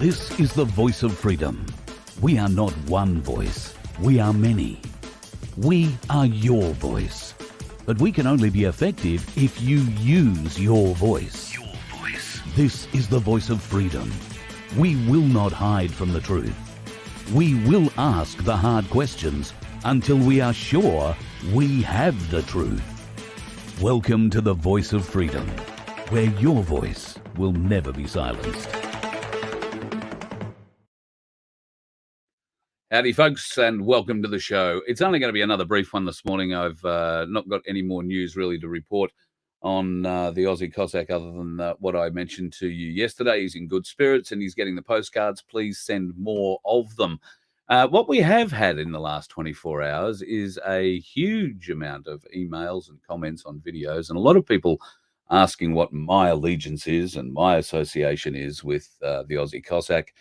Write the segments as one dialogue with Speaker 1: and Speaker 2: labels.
Speaker 1: This is the voice of freedom. We are not one voice. We are many. We are your voice. But we can only be effective if you use your voice. Your voice. This is the voice of freedom. We will not hide from the truth. We will ask the hard questions until we are sure we have the truth. Welcome to the voice of freedom, where your voice will never be silenced.
Speaker 2: Howdy, folks, and welcome to the show. It's only going to be another brief one this morning. I've not got any more news really to report on the Aussie Cossack other than what I mentioned to you yesterday. He's in good spirits and he's getting the postcards. Please send more of them. What we have had in the last 24 hours is a huge amount of emails and comments on videos, and a lot of people asking what my allegiance is and my association is with the Aussie Cossack,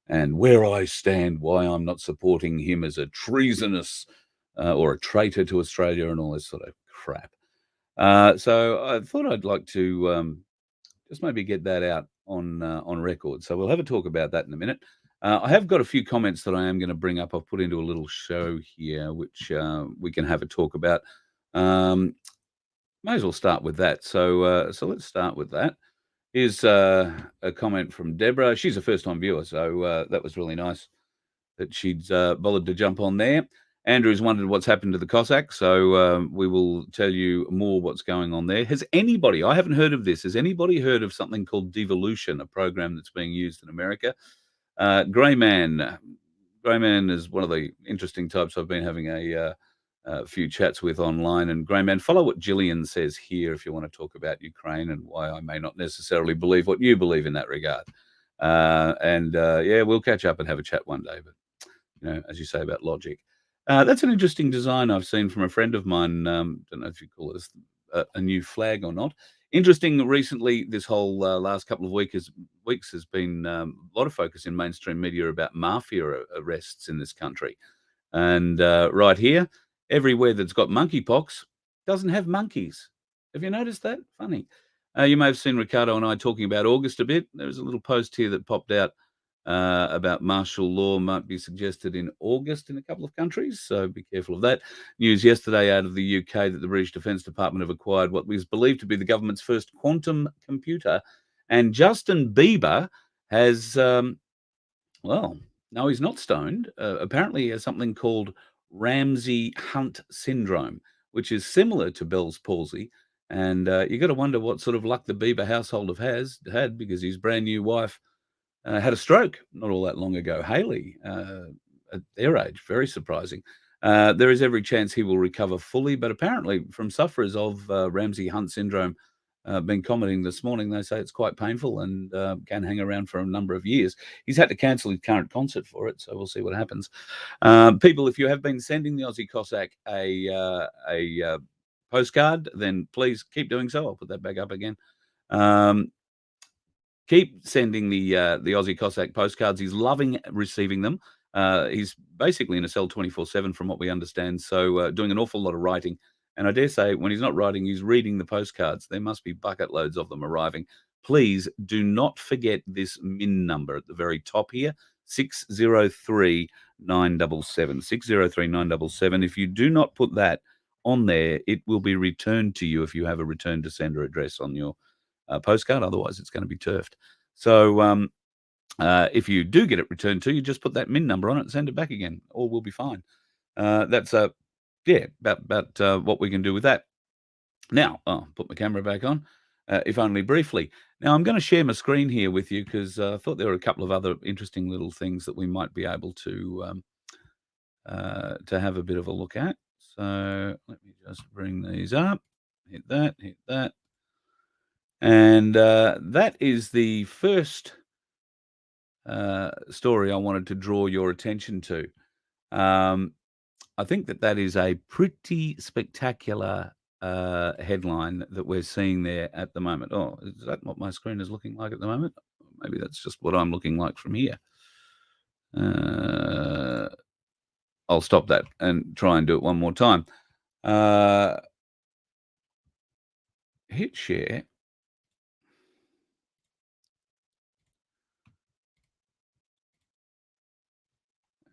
Speaker 2: and where I stand, why I'm not supporting him as a treasonous or a traitor to Australia and all this sort of crap. So I thought I'd like to just maybe get that out on record. So we'll have a talk about that in a minute. I have got a few comments that I am going to bring up. I've put into a little show here, which we can have a talk about. May as well start with that. So let's start with that. Here's a comment from Deborah. She's a first-time viewer, so that was really nice that she'd bothered to jump on there. Andrew's wondered what's happened to the Cossack, so we will tell you more what's going on there. Has anybody, I haven't heard of this, has anybody heard of something called devolution, a program that's being used in America? Grey Man is one of the interesting types I've been having a few chats with online. And Grey Man, follow what Gillian says here if you want to talk about Ukraine and why I may not necessarily believe what you believe in that regard. Yeah, we'll catch up and have a chat one day. But, you know, as you say about logic, that's an interesting design I've seen from a friend of mine. Don't know if you call it a new flag or not. Interesting, recently, this whole last couple of weeks has been a lot of focus in mainstream media about mafia arrests in this country. And right here, everywhere that's got monkeypox doesn't have monkeys. Have you noticed that? Funny. You may have seen Ricardo and I talking about August a bit. There was a little post here that popped out about martial law might be suggested in August in a couple of countries, so be careful of that. News yesterday out of the UK that the British Defence Department have acquired what was believed to be the government's first quantum computer, and Justin Bieber has, well, no, he's not stoned. Apparently he has something called Ramsay-Hunt syndrome, which is similar to Bell's palsy, and you got to wonder what sort of luck the Bieber household have had, because his brand new wife had a stroke not all that long ago. Hayley, at their age, very surprising. There is every chance he will recover fully, but apparently from sufferers of Ramsay-Hunt syndrome been commenting this morning, they say it's quite painful and can hang around for a number of years. He's had to cancel his current concert for it, so we'll see what happens. People, if you have been sending the Aussie Cossack a postcard, then please keep doing so. I'll put that back up again. Keep sending the Aussie Cossack postcards. He's loving receiving them. He's basically in a cell 24/7 from what we understand, so doing an awful lot of writing. And I dare say when he's not writing, he's reading the postcards. There must be bucket loads of them arriving. Please do not forget this MIN number at the very top here, 603-977. 603-977. If you do not put that on there, it will be returned to you if you have a return to sender address on your postcard. Otherwise, it's going to be turfed. So if you do get it returned to you, just put that MIN number on it and send it back again. All will be fine. That's about what we can do with that. Now, put my camera back on, if only briefly. Now, I'm going to share my screen here with you because I thought there were a couple of other interesting little things that we might be able to have a bit of a look at. So let me just bring these up. Hit that, hit that. And that is the first story I wanted to draw your attention to. I think that is a pretty spectacular headline that we're seeing there at the moment. Oh, is that what my screen is looking like at the moment? Maybe that's just what I'm looking like from here. I'll stop that and try and do it one more time. Hit share.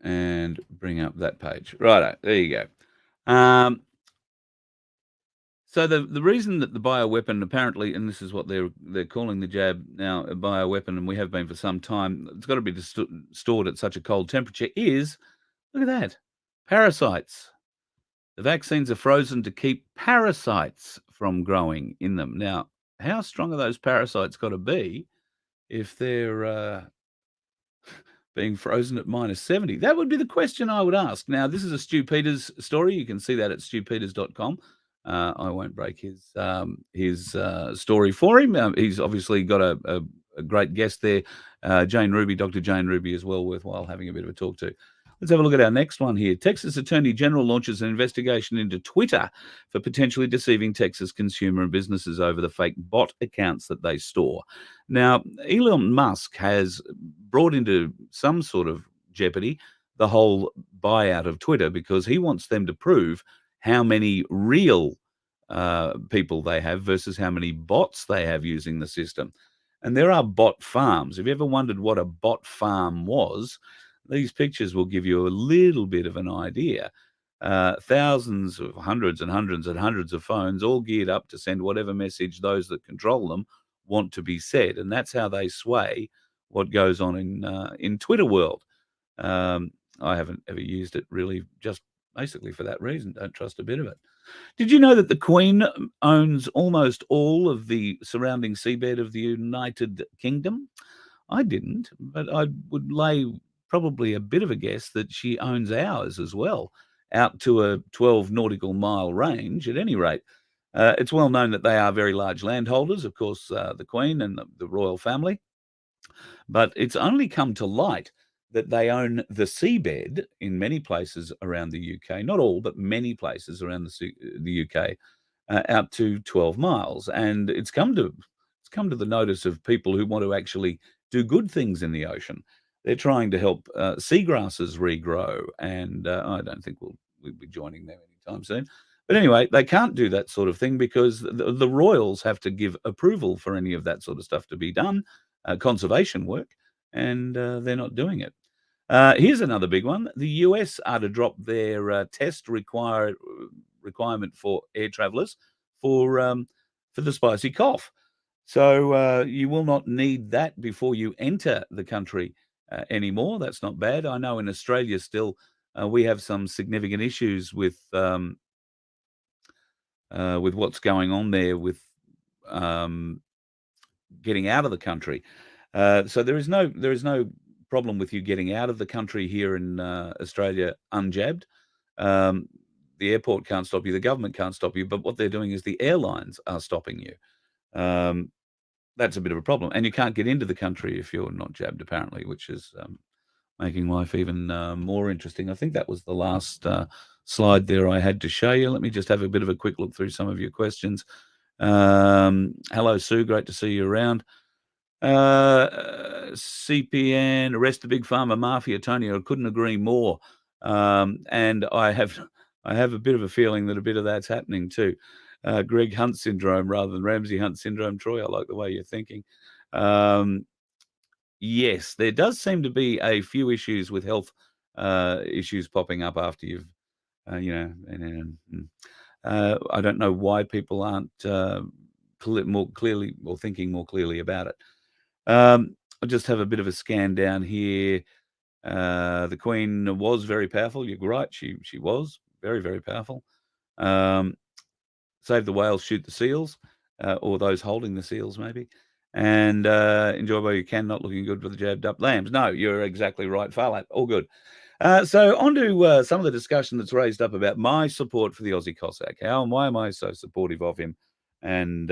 Speaker 2: and bring up that page. Righto, there you go. So the reason that the bioweapon apparently, and this is what they're calling the jab now, a bioweapon, and we have been for some time, it's got to be stored at such a cold temperature, is, look at that, parasites. The vaccines are frozen to keep parasites from growing in them. Now, how strong are those parasites got to be if they're being frozen at -70? That would be the question I would ask. Now, this is a Stu Peters story. You can see that at stupeters.com. I won't break his story for him. He's obviously got a great guest there, Jane Ruby, Dr. Jane Ruby, as well, worthwhile having a bit of a talk to. Let's have a look at our next one here. Texas Attorney General launches an investigation into Twitter for potentially deceiving Texas consumer and businesses over the fake bot accounts that they store. Now, Elon Musk has brought into some sort of jeopardy the whole buyout of Twitter because he wants them to prove how many real people they have versus how many bots they have using the system. And there are bot farms. Have you ever wondered what a bot farm was? These pictures will give you a little bit of an idea. Thousands of hundreds and hundreds and hundreds of phones all geared up to send whatever message those that control them want to be said. And that's how they sway what goes on in Twitter world. I haven't ever used it really, just basically for that reason. Don't trust a bit of it. Did you know that the Queen owns almost all of the surrounding seabed of the United Kingdom? I didn't, but I would lay probably a bit of a guess that she owns ours as well, out to a 12 nautical mile range at any rate. It's well known that they are very large landholders, of course, the Queen and the royal family, but it's only come to light that they own the seabed in many places around the UK, not all, but many places around the UK, out to 12 miles. And it's come to the notice of people who want to actually do good things in the ocean. They're trying to help seagrasses regrow, and I don't think we'll be joining them anytime soon. But anyway, they can't do that sort of thing because the royals have to give approval for any of that sort of stuff to be done, conservation work, and they're not doing it. Here's another big one. The US are to drop their test requirement for air travelers for the spicy cough. So you will not need that before you enter the country anymore. That's not bad. I know in Australia still we have some significant issues with what's going on there with getting out of the country. So there is no problem with you getting out of the country here in Australia unjabbed. The airport can't stop you. The government can't stop you. But what they're doing is the airlines are stopping you. That's a bit of a problem. And you can't get into the country if you're not jabbed, apparently, which is making life even more interesting. I think that was the last slide there I had to show you. Let me just have a bit of a quick look through some of your questions. Hello, Sue. Great to see you around. CPN, arrest the big pharma mafia, Tony. I couldn't agree more. And I have a bit of a feeling that a bit of that's happening too. Greg Hunt syndrome rather than Ramsey Hunt syndrome. Troy, I like the way you're thinking. Yes, there does seem to be a few issues with health issues popping up after you've, I don't know why people aren't more clearly or thinking more clearly about it. I'll just have a bit of a scan down here. The Queen was very powerful. You're right. She was very, very powerful. Save the whales, shoot the seals, or those holding the seals, maybe. And enjoy while you can, not looking good for the jabbed up lambs. No, you're exactly right, Farlap. All good. So on to some of the discussion that's raised up about my support for the Aussie Cossack. How and why am I so supportive of him? And,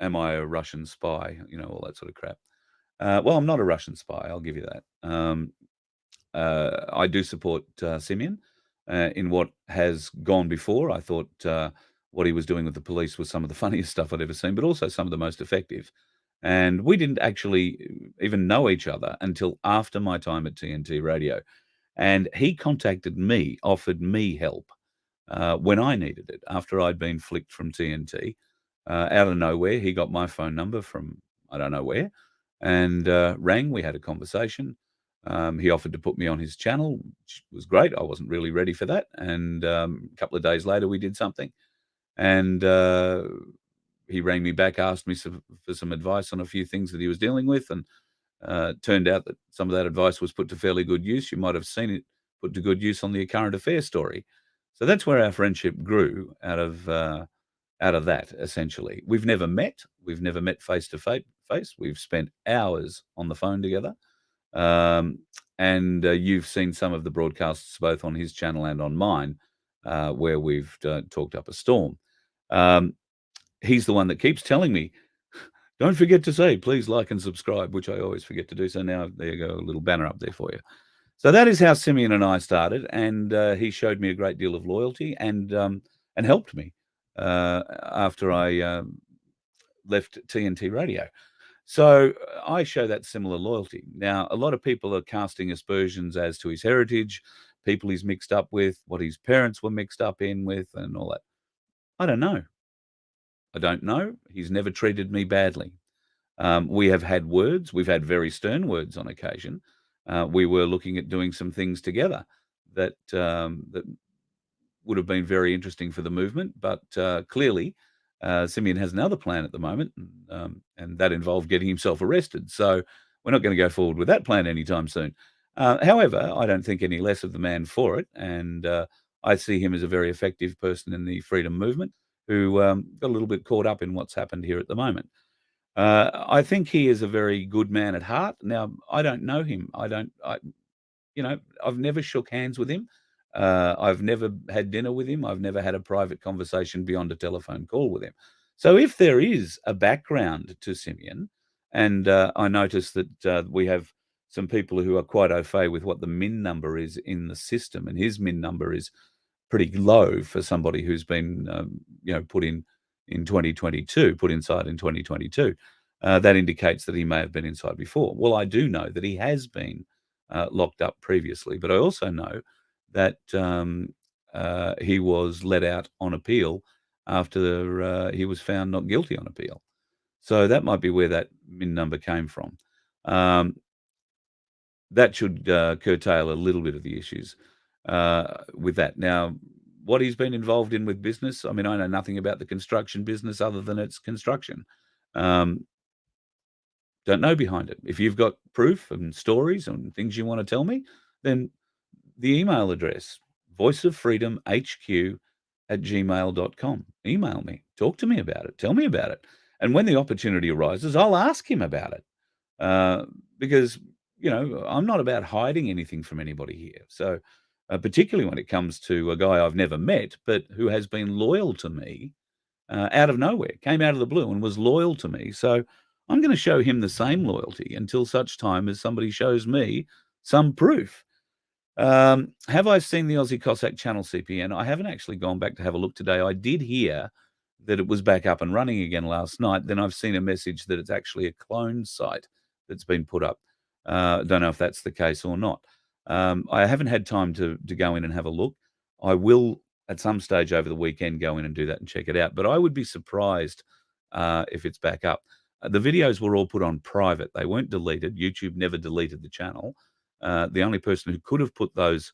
Speaker 2: am I a Russian spy? All that sort of crap. Well, I'm not a Russian spy. I'll give you that. I do support Simeon in what has gone before. I thought what he was doing with the police was some of the funniest stuff I'd ever seen, but also some of the most effective. And we didn't actually even know each other until after my time at TNT Radio. And he contacted me, offered me help when I needed it after I'd been flicked from TNT. Out of nowhere, he got my phone number from I don't know where and rang. We had a conversation. He offered to put me on his channel, which was great. I wasn't really ready for that. And a couple of days later, we did something. And he rang me back, asked me for some advice on a few things that he was dealing with. And turned out that some of that advice was put to fairly good use. You might have seen it put to good use on the current affairs story. So that's where our friendship grew out of that, essentially. We've never met. We've never met face to face. We've spent hours on the phone together. And you've seen some of the broadcasts both on his channel and on mine, where we've talked up a storm. He's the one that keeps telling me, don't forget to say, please like and subscribe, which I always forget to do. So now there you go, a little banner up there for you. So that is how Simeon and I started, and he showed me a great deal of loyalty and helped me after I left TNT Radio. So I show that similar loyalty. Now, a lot of people are casting aspersions as to his heritage, people he's mixed up with, what his parents were mixed up in with, and all that. I don't know. I don't know. He's never treated me badly. We have had words. We've had very stern words on occasion. We were looking at doing some things together that would have been very interesting for the movement, but clearly Simeon has another plan at the moment, and that involved getting himself arrested. So we're not going to go forward with that plan anytime soon. However, I don't think any less of the man for it, and I see him as a very effective person in the freedom movement who got a little bit caught up in what's happened here at the moment. I think he is a very good man at heart. Now, I don't know him. I've never shook hands with him. I've never had dinner with him. I've never had a private conversation beyond a telephone call with him. So if there is a background to Simeon, and I notice that we have some people who are quite au fait with what the min number is in the system, and his min number is pretty low for somebody who's been, put in 2022, put inside in 2022. That indicates that he may have been inside before. Well, I do know that he has been locked up previously, but I also know that he was let out on appeal after he was found not guilty on appeal. So that might be where that min number came from. That should curtail a little bit of the issues with that. Now, what he's been involved in with business, I mean, I know nothing about the construction business other than it's construction. Don't know behind it. If you've got proof and stories and things you want to tell me, then the email address, voiceoffreedomhq@gmail.com. Email me. Talk to me about it. Tell me about it. And when the opportunity arises, I'll ask him about it. Because, I'm not about hiding anything from anybody here. So particularly when it comes to a guy I've never met, but who has been loyal to me out of nowhere, came out of the blue and was loyal to me. So I'm going to show him the same loyalty until such time as somebody shows me some proof. Have I seen the Aussie Cossack channel, CPN? I haven't actually gone back to have a look today. I did hear that it was back up and running again last night. Then I've seen a message that it's actually a clone site that's been put up. Don't know if that's the case or not. I haven't had time to go in and have a look. I will at some stage over the weekend go in and do that and check it out. But I would be surprised if it's back up. The videos were all put on private. They weren't deleted. YouTube never deleted the channel. The only person who could have put those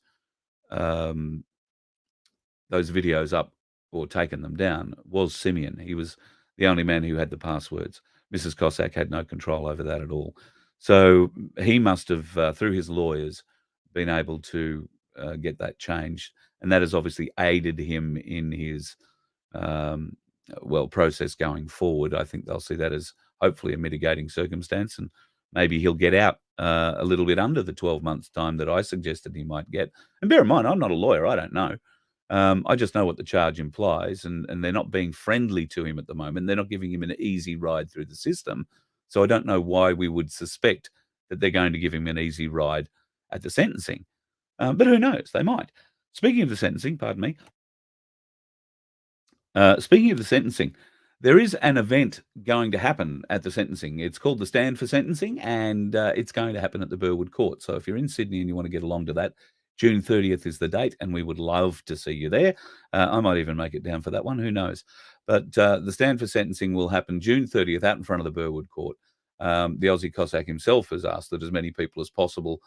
Speaker 2: videos up or taken them down was Simeon. He was the only man who had the passwords. Mrs. Cossack had no control over that at all. So he must have, through his lawyers, been able to get that changed. And that has obviously aided him in his, process going forward. I think they'll see that as hopefully a mitigating circumstance. And maybe he'll get out a little bit under the 12 months time that I suggested he might get. And bear in mind, I'm not a lawyer. I don't know. I just know what the charge implies, and they're not being friendly to him at the moment. They're not giving him an easy ride through the system. So I don't know why we would suspect that they're going to give him an easy ride at the sentencing. But who knows? They might. Speaking of the sentencing, pardon me. Speaking of the sentencing, there is an event going to happen at the sentencing. It's called the Stand for Sentencing, and it's going to happen at the Burwood Court. So if you're in Sydney and you want to get along to that, June 30th is the date, and we would love to see you there. I might even make it down for that one. Who knows? But the Stand for Sentencing will happen June 30th out in front of the Burwood Court. The Aussie Cossack himself has asked that as many people as possible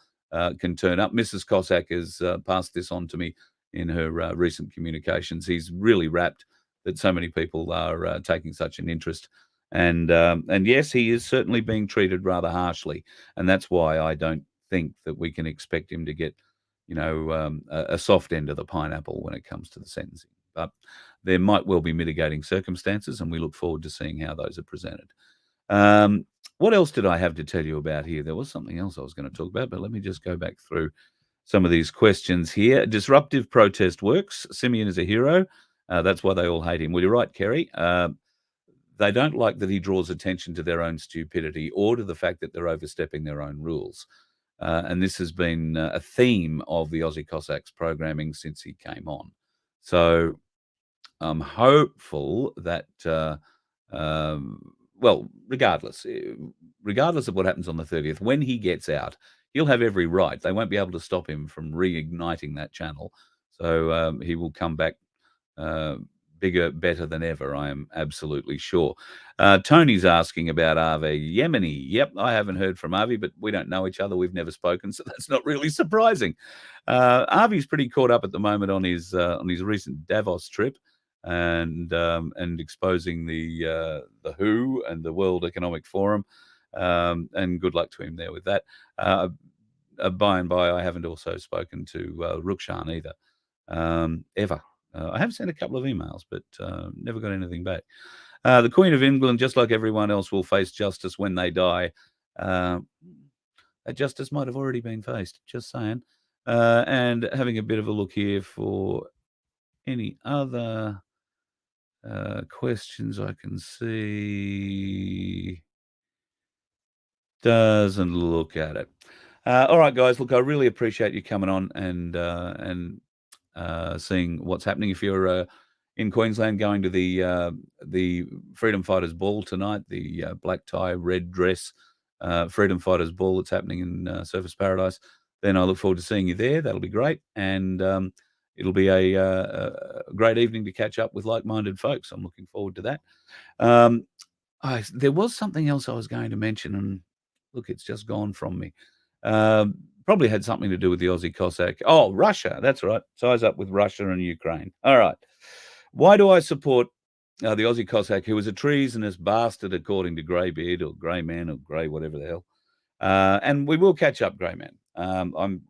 Speaker 2: can turn up. Mrs. Cossack has passed this on to me in her recent communications. He's really rapt that so many people are taking such an interest. And yes, he is certainly being treated rather harshly. And that's why I don't think that we can expect him to get, a soft end of the pineapple when it comes to the sentencing. But there might well be mitigating circumstances, and we look forward to seeing how those are presented. What else did I have to tell you about here? There was something else I was going to talk about, but let me just go back through some of these questions here. Disruptive protest works. Simeon is a hero. That's why they all hate him. Well, you're right, Kerry. They don't like that he draws attention to their own stupidity or to the fact that they're overstepping their own rules. And this has been a theme of the Aussie Cossacks programming since he came on. So I'm hopeful that, regardless of what happens on the 30th, when he gets out, he'll have every right. They won't be able to stop him from reigniting that channel. So he will come back bigger, better than ever, I am absolutely sure. Tony's asking about Avi Yemeni. Yep, I haven't heard from Avi, but we don't know each other. We've never spoken, so that's not really surprising. Avi's pretty caught up at the moment on his recent Davos trip and exposing the WHO and the World Economic Forum. And good luck to him there with that. By and by, I haven't also spoken to Rukshan either, ever. I have sent a couple of emails, but never got anything back. The Queen of England, just like everyone else, will face justice when they die. That justice might have already been faced, just saying. And having a bit of a look here for any other questions I can see. Doesn't look at it. All right, guys. Look, I really appreciate you coming on and seeing what's happening. If you're in Queensland, going to the Freedom Fighters Ball tonight, the black tie, red dress Freedom Fighters Ball that's happening in Surfers Paradise, then I look forward to seeing you there. That'll be great, and it'll be a great evening to catch up with like-minded folks. I'm looking forward to that. There was something else I was going to mention, and look, it's just gone from me. Probably had something to do with the Aussie Cossack. Oh, Russia. That's right. Ties up with Russia and Ukraine. All right. Why do I support the Aussie Cossack, who is a treasonous bastard, according to Greybeard or Greyman or Grey, whatever the hell? And we will catch up, Greyman. I'm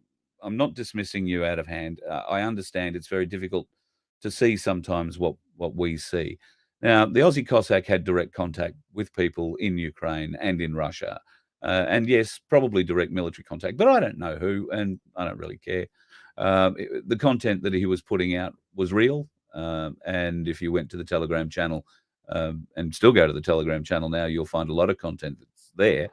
Speaker 2: not dismissing you out of hand. I understand it's very difficult to see sometimes what we see. Now, the Aussie Cossack had direct contact with people in Ukraine and in Russia. And yes, probably direct military contact, but I don't know who, and I don't really care. The content that he was putting out was real. And if you went to the Telegram channel and still go to the Telegram channel now, you'll find a lot of content that's there.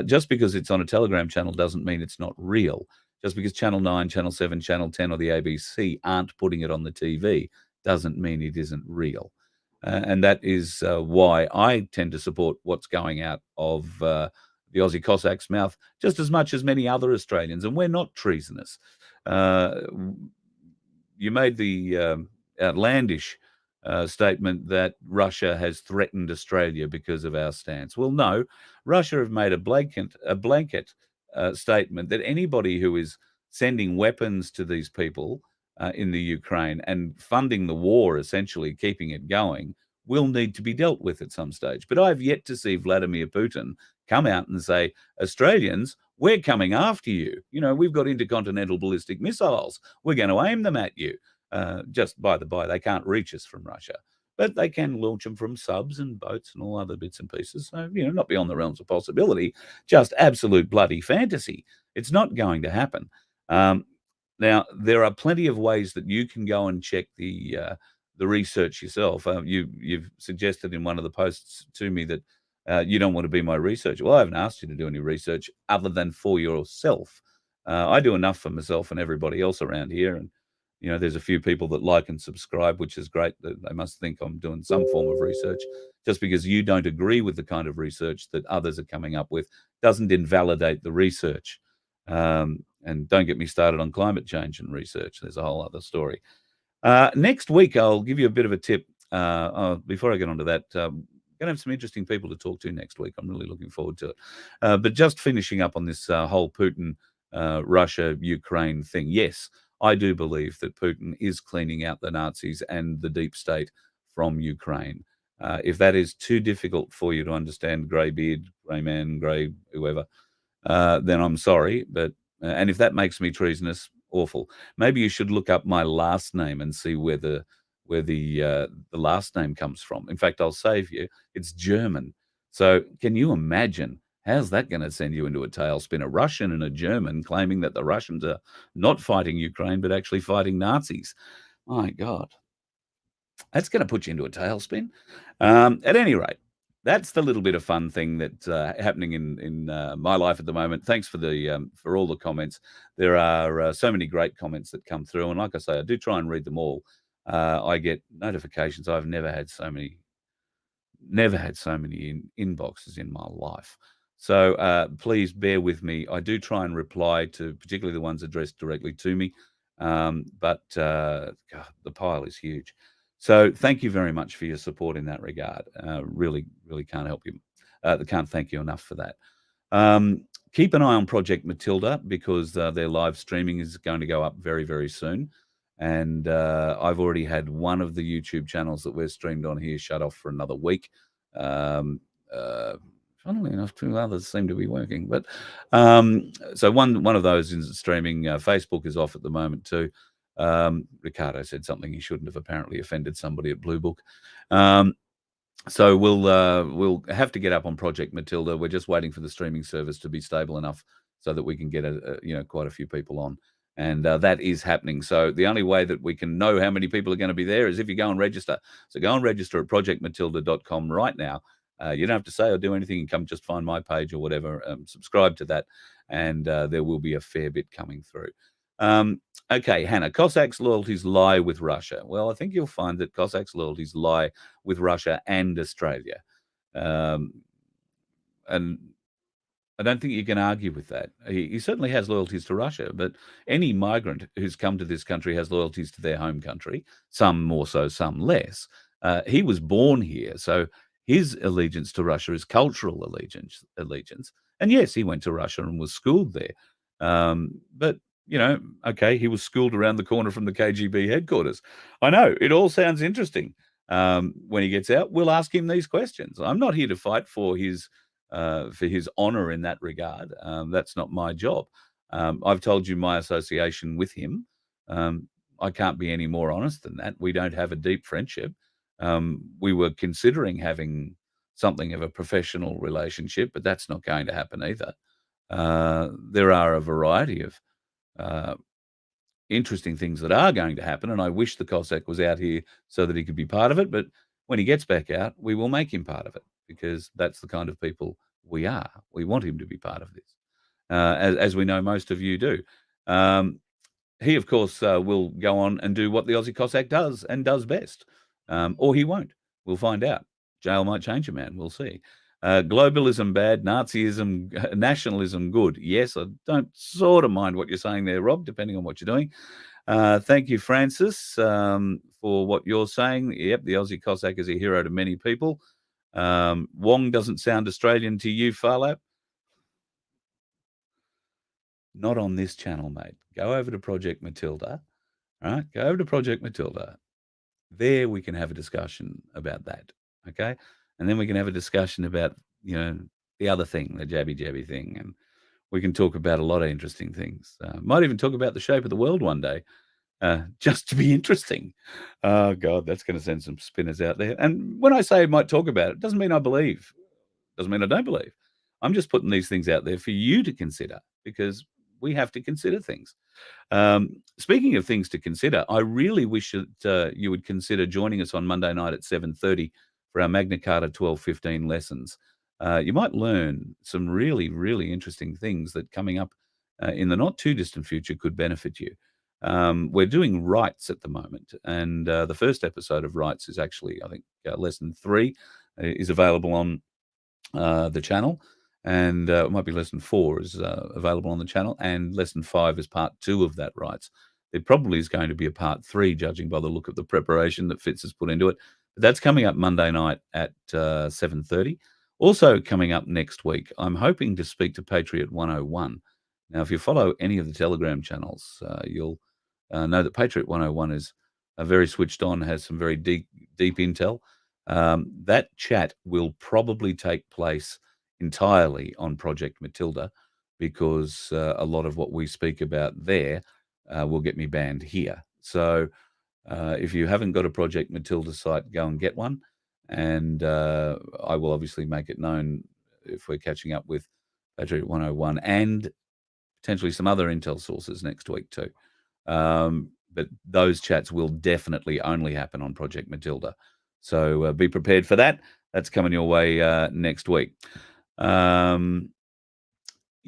Speaker 2: Just because it's on a Telegram channel doesn't mean it's not real. Just because Channel 9, Channel 7, Channel 10 or the ABC aren't putting it on the TV doesn't mean it isn't real. And that is why I tend to support what's going out of the Aussie Cossack's mouth just as much as many other Australians. And we're not treasonous. You made the outlandish statement that Russia has threatened Australia because of our stance. Well, no, Russia have made a blanket statement that anybody who is sending weapons to these people in the Ukraine and funding the war, essentially keeping it going, will need to be dealt with at some stage. But I've yet to see Vladimir Putin come out and say, Australians, we're coming after you. You know, we've got intercontinental ballistic missiles. We're going to aim them at you. Just by the by, they can't reach us from Russia, but they can launch them from subs and boats and all other bits and pieces. So, you know, not beyond the realms of possibility, just absolute bloody fantasy. It's not going to happen. Now, there are plenty of ways that you can go and check the research yourself. You've suggested in one of the posts to me that you don't want to be my researcher. Well, I haven't asked you to do any research other than for yourself. I do enough for myself and everybody else around here. And, you know, there's a few people that like and subscribe, which is great. They must think I'm doing some form of research. Just because you don't agree with the kind of research that others are coming up with doesn't invalidate the research. And don't get me started on climate change and research. There's a whole other story. Next week, I'll give you a bit of a tip. Before I get onto that, going to have some interesting people to talk to next week. I'm really looking forward to it. But just finishing up on this whole Putin Russia-Ukraine thing. Yes, I do believe that Putin is cleaning out the Nazis and the deep state from Ukraine. If that is too difficult for you to understand, greybeard, grey man, grey whoever, then I'm sorry. But and if that makes me treasonous, awful. Maybe you should look up my last name and see where the last name comes from. In fact, I'll save you. It's German. So can you imagine? How's that going to send you into a tailspin? A Russian and a German claiming that the Russians are not fighting Ukraine, but actually fighting Nazis. My God, that's going to put you into a tailspin. At any rate, that's the little bit of fun thing that's happening in my life at the moment. Thanks for all the comments. There are so many great comments that come through, and like I say, I do try and read them all. I get notifications. I've never had so many inboxes in my life. So please bear with me. I do try and reply to particularly the ones addressed directly to me, but God, the pile is huge. So thank you very much for your support in that regard. Really, really can't help you. Can't thank you enough for that. Keep an eye on Project Matilda because their live streaming is going to go up very, very soon. And I've already had one of the YouTube channels that we're streamed on here shut off for another week. Funnily enough, two others seem to be working. But so one of those is streaming. Facebook is off at the moment too. Ricardo said something he shouldn't have, apparently offended somebody at Blue Book. So we'll have to get up on Project Matilda. We're just waiting for the streaming service to be stable enough so that we can get quite a few people on. And that is happening. So the only way that we can know how many people are going to be there is if you go and register. So go and register at projectmatilda.com right now. You don't have to say or do anything. You come just find my page or whatever. Subscribe to that, and there will be a fair bit coming through. Okay, Hannah, Cossacks' loyalties lie with Russia. Well, I think you'll find that Cossacks' loyalties lie with Russia and Australia. And I don't think you can argue with that. He certainly has loyalties to Russia, but any migrant who's come to this country has loyalties to their home country, some more so, some less. He was born here, so his allegiance to Russia is cultural allegiance. And yes, he went to Russia and was schooled there. But, okay, he was schooled around the corner from the KGB headquarters. I know, it all sounds interesting. When he gets out, we'll ask him these questions. I'm not here to fight for his honor in that regard. That's not my job. I've told you my association with him. I can't be any more honest than that. We don't have a deep friendship. We were considering having something of a professional relationship, but that's not going to happen either. There are a variety of interesting things that are going to happen, and I wish the Cossack was out here so that he could be part of it. But when he gets back out, we will make him part of it because that's the kind of people we are. We want him to be part of this, as we know most of you do. He, of course, will go on and do what the Aussie Cossack does and does best, or he won't. We'll find out. Jail might change a man. We'll see. Globalism bad, Nazism, nationalism good. Yes, I don't sort of mind what you're saying there, Rob, depending on what you're doing. Thank you, Francis, for what you're saying. Yep, the Aussie Cossack is a hero to many people. Wong doesn't sound Australian to you, Farlap. Not on this channel, mate. Go over to Project Matilda. All right, go over to Project Matilda. There we can have a discussion about that, okay? And then we can have a discussion about, the other thing, the jabby thing, and we can talk about a lot of interesting things. Might even talk about the shape of the world one day, just to be interesting. Oh, God, that's going to send some spinners out there. And when I say I might talk about it, doesn't mean I believe. Doesn't mean I don't believe. I'm just putting these things out there for you to consider because we have to consider things. Speaking of things to consider, I really wish that you would consider joining us on Monday night at 7:30 for our Magna Carta 12:15 lessons. You might learn some really, really interesting things that coming up in the not too distant future could benefit you. We're doing rights at the moment, and the first episode of rights is actually, I think, lesson 3 is available on the channel. And it might be lesson 4 is available on the channel, and lesson 5 is part 2 of that rights. There probably is going to be a part 3, judging by the look of the preparation that Fitz has put into it. But that's coming up Monday night at 7:30. Also coming up next week, I'm hoping to speak to Patriot 101. Now, if you follow any of the Telegram channels, you'll know that Patriot 101 is very switched on, has some very deep intel. That chat will probably take place entirely on Project Matilda, because a lot of what we speak about there will get me banned here. So if you haven't got a Project Matilda site, go and get one. And I will obviously make it known if we're catching up with Patriot 101 and potentially some other intel sources next week too. But those chats will definitely only happen on Project Matilda. So be prepared for that. That's coming your way next week.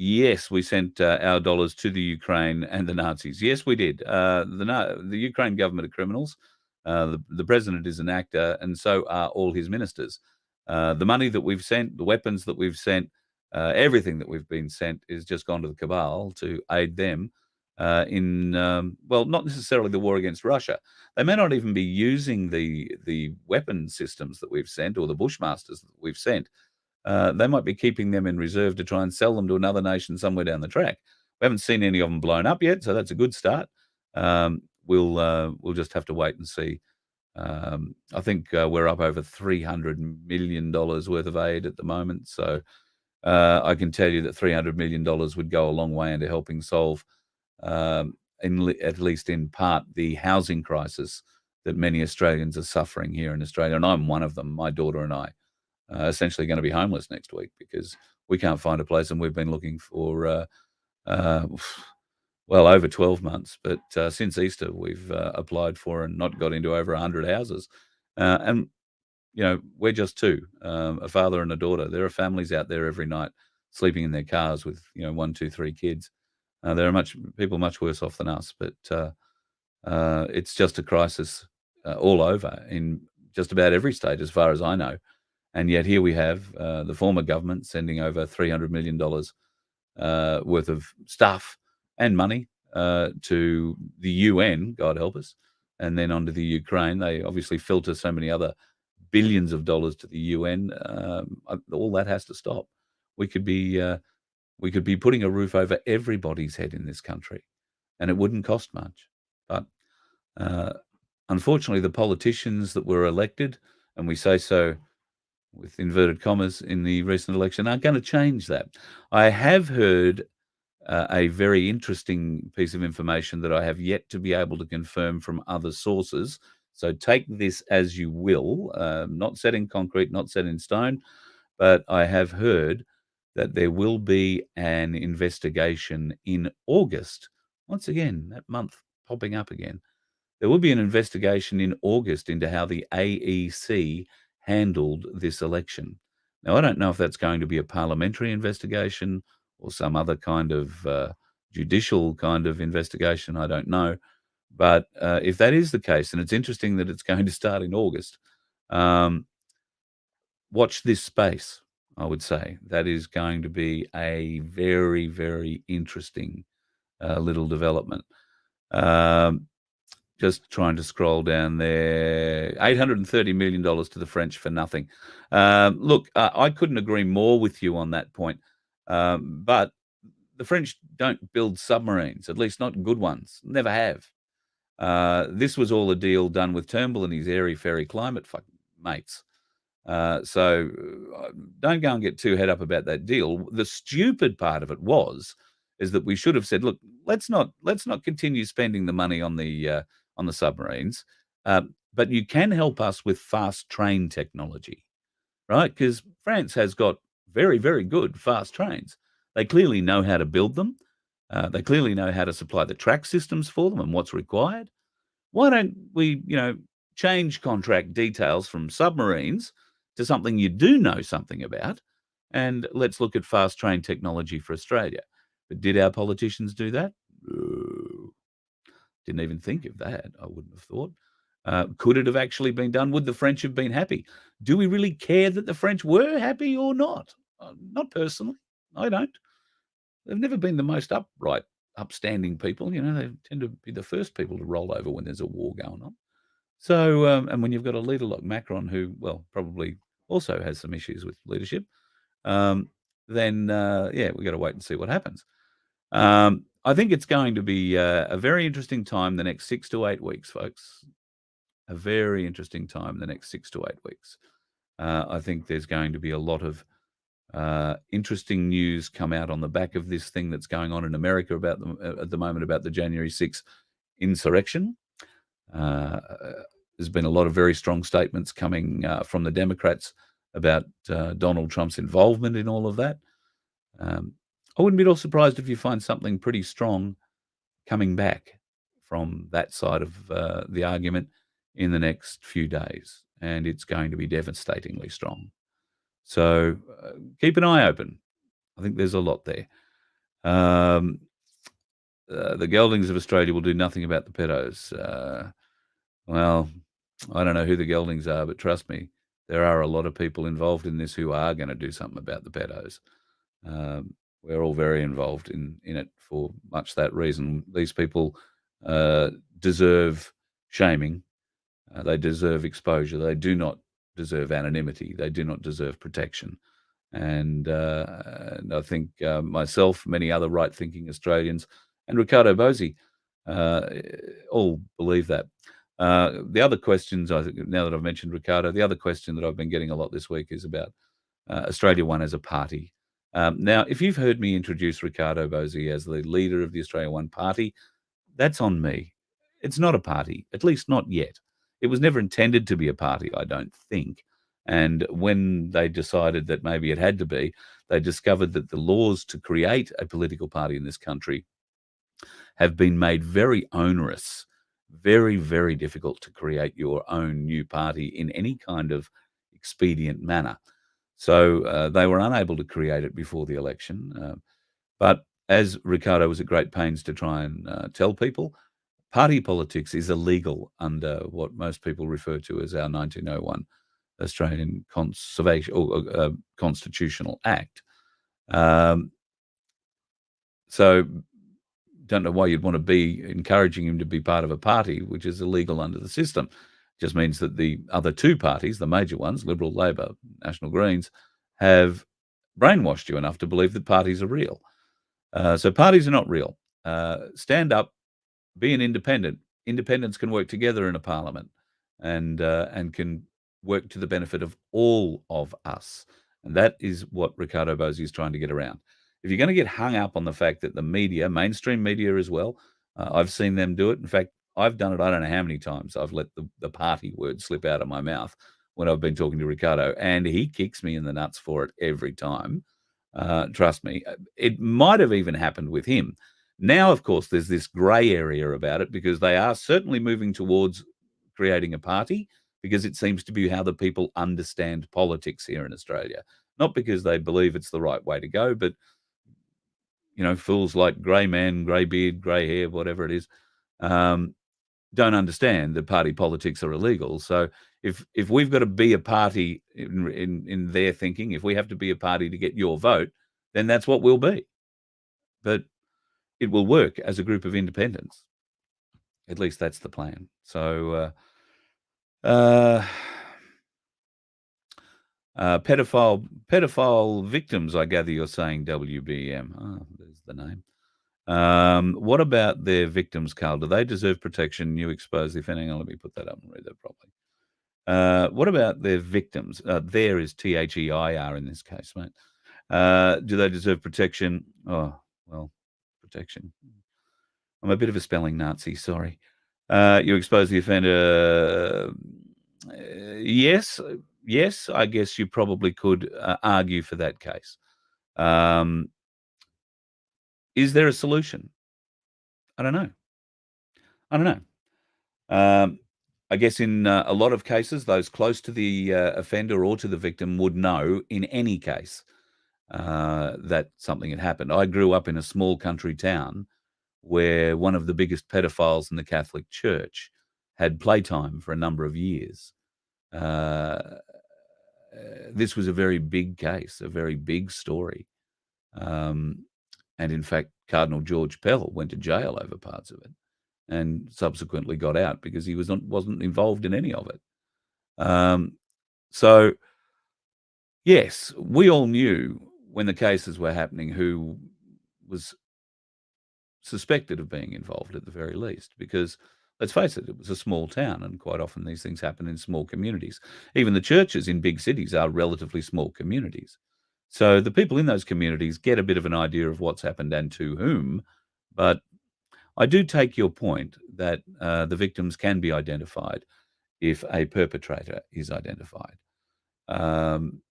Speaker 2: Yes, we sent our dollars to the Ukraine and the Nazis. Yes, we did. The Ukraine government are criminals. The president is an actor, and so are all his ministers. The money that we've sent, the weapons that we've sent, everything that we've been sent is just gone to the cabal to aid them in, well, not necessarily the war against Russia. They may not even be using the weapon systems that we've sent or the Bushmasters that we've sent. They might be keeping them in reserve to try and sell them to another nation somewhere down the track. We haven't seen any of them blown up yet, so that's a good start. We'll just have to wait and see. I think we're up over $300 million worth of aid at the moment. So I can tell you that $300 million would go a long way into helping solve, at least in part, the housing crisis that many Australians are suffering here in Australia. And I'm one of them. My daughter and I essentially going to be homeless next week because we can't find a place, and we've been looking for well over 12 months. But since Easter, we've applied for and not got into over 100 houses. And, you know, we're just two, a father and a daughter. There are families out there every night sleeping in their cars with, 1, 2, 3 kids. There are people much worse off than us, but it's just a crisis all over in just about every state, as far as I know. And yet here we have the former government sending over $300 million worth of stuff and money to the UN, God help us, and then onto the Ukraine. They obviously filter so many other billions of dollars to the UN. All that has to stop. We could be putting a roof over everybody's head in this country, and it wouldn't cost much. But unfortunately, the politicians that were elected, and we say so with inverted commas, in the recent election aren't going to change that. I have heard a very interesting piece of information that I have yet to be able to confirm from other sources. So take this as you will, not set in concrete, not set in stone, but I have heard that there will be an investigation in August. Once again, that month popping up again. There will be an investigation in August into how the AEC handled this election. Now, I don't know if that's going to be a parliamentary investigation or some other kind of judicial kind of investigation. I don't know. But if that is the case, and it's interesting that it's going to start in August, watch this space, I would say. That is going to be a very, very interesting little development. Just trying to scroll down there. $830 million to the French for nothing. Look, I couldn't agree more with you on that point. But the French don't build submarines, at least not good ones. Never have. This was all a deal done with Turnbull and his airy-fairy climate mates. So don't go and get too head up about that deal. The stupid part of it is that we should have said, look, let's not continue spending the money on the submarines, but you can help us with fast train technology, right? Because France has got very, very good fast trains. They clearly know how to build them. They clearly know how to supply the track systems for them and what's required. Why don't we, change contract details from submarines to something you do know something about, and let's look at fast train technology for Australia. But did our politicians do that? No. Didn't even think of that, I wouldn't have thought. Could it have actually been done? Would the French have been happy? Do we really care that the French were happy or not? Not personally. I don't. They've never been the most upright, upstanding people. They tend to be the first people to roll over when there's a war going on. So, and when you've got a leader like Macron, who, well, probably also has some issues with leadership, then, we've got to wait and see what happens. I think it's going to be a very interesting time the next 6 to 8 weeks, folks. A very interesting time the next 6 to 8 weeks. I think there's going to be a lot of interesting news come out on the back of this thing that's going on in America about at the moment about the January 6th insurrection. There's been a lot of very strong statements coming from the Democrats about Donald Trump's involvement in all of that. I wouldn't be at all surprised if you find something pretty strong coming back from that side of the argument in the next few days, and it's going to be devastatingly strong. So keep an eye open. I think there's a lot there. The geldings of Australia will do nothing about the pedos. Well, I don't know who the geldings are, but trust me, there are a lot of people involved in this who are going to do something about the pedos. We're all very involved in it for much that reason. These people deserve shaming. They deserve exposure. They do not deserve anonymity. They do not deserve protection. And I think myself, many other right-thinking Australians, and Ricardo Bosi all believe that. The other questions, I think, now that I've mentioned Ricardo, the other question that I've been getting a lot this week is about Australia One as a party. Now, if you've heard me introduce Ricardo Bosi as the leader of the Australia One party, that's on me. It's not a party, at least not yet. It was never intended to be a party, I don't think. And when they decided that maybe it had to be, they discovered that the laws to create a political party in this country have been made very onerous, very, very difficult to create your own new party in any kind of expedient manner. So they were unable to create it before the election. But as Ricardo was at great pains to try and tell people, party politics is illegal under what most people refer to as our 1901 Australian Conservation or Constitutional Act. So don't know why you'd want to be encouraging him to be part of a party which is illegal under the system. Just means that the other two parties, the major ones, Liberal, Labor, National Greens, have brainwashed you enough to believe that parties are real. So parties are not real. Stand up, be an independent. Independents can work together in a parliament and can work to the benefit of all of us. And that is what Ricardo Bosi is trying to get around. If you're going to get hung up on the fact that the media, mainstream media as well, I've seen them do it. In fact, I've done it. I don't know how many times I've let the party word slip out of my mouth when I've been talking to Ricardo, and he kicks me in the nuts for it every time. Trust me. It might have even happened with him. Now, of course, there's this grey area about it because they are certainly moving towards creating a party because it seems to be how the people understand politics here in Australia. Not because they believe it's the right way to go, but, you know, fools like grey man, grey beard, grey hair, whatever it is, don't understand that party politics are illegal. So if we've got to be a party in their thinking, if we have to be a party to get your vote, then that's what we'll be. But it will work as a group of independents. At least that's the plan. So pedophile victims, I gather you're saying, WBM. Oh, there's the name. What about their victims, Carl? Do they deserve protection? You expose the offending. Let me put that up and read that properly. What about their victims? There is THEIR in this case, mate. Do they deserve protection? Oh, well, protection. I'm a bit of a spelling Nazi, sorry. You expose the offender. Yes, I guess you probably could argue for that case. Is there a solution? I don't know. I guess in a lot of cases, those close to the offender or to the victim would know in any case that something had happened. I grew up in a small country town where one of the biggest pedophiles in the Catholic Church had playtime for a number of years. This was a very big case, a very big story. And in fact, Cardinal George Pell went to jail over parts of it and subsequently got out because he wasn't involved in any of it. So, yes, we all knew when the cases were happening who was suspected of being involved at the very least, because let's face it, it was a small town, and quite often these things happen in small communities. Even the churches in big cities are relatively small communities. So the people in those communities get a bit of an idea of what's happened and to whom. But I do take your point that the victims can be identified if a perpetrator is identified. Um,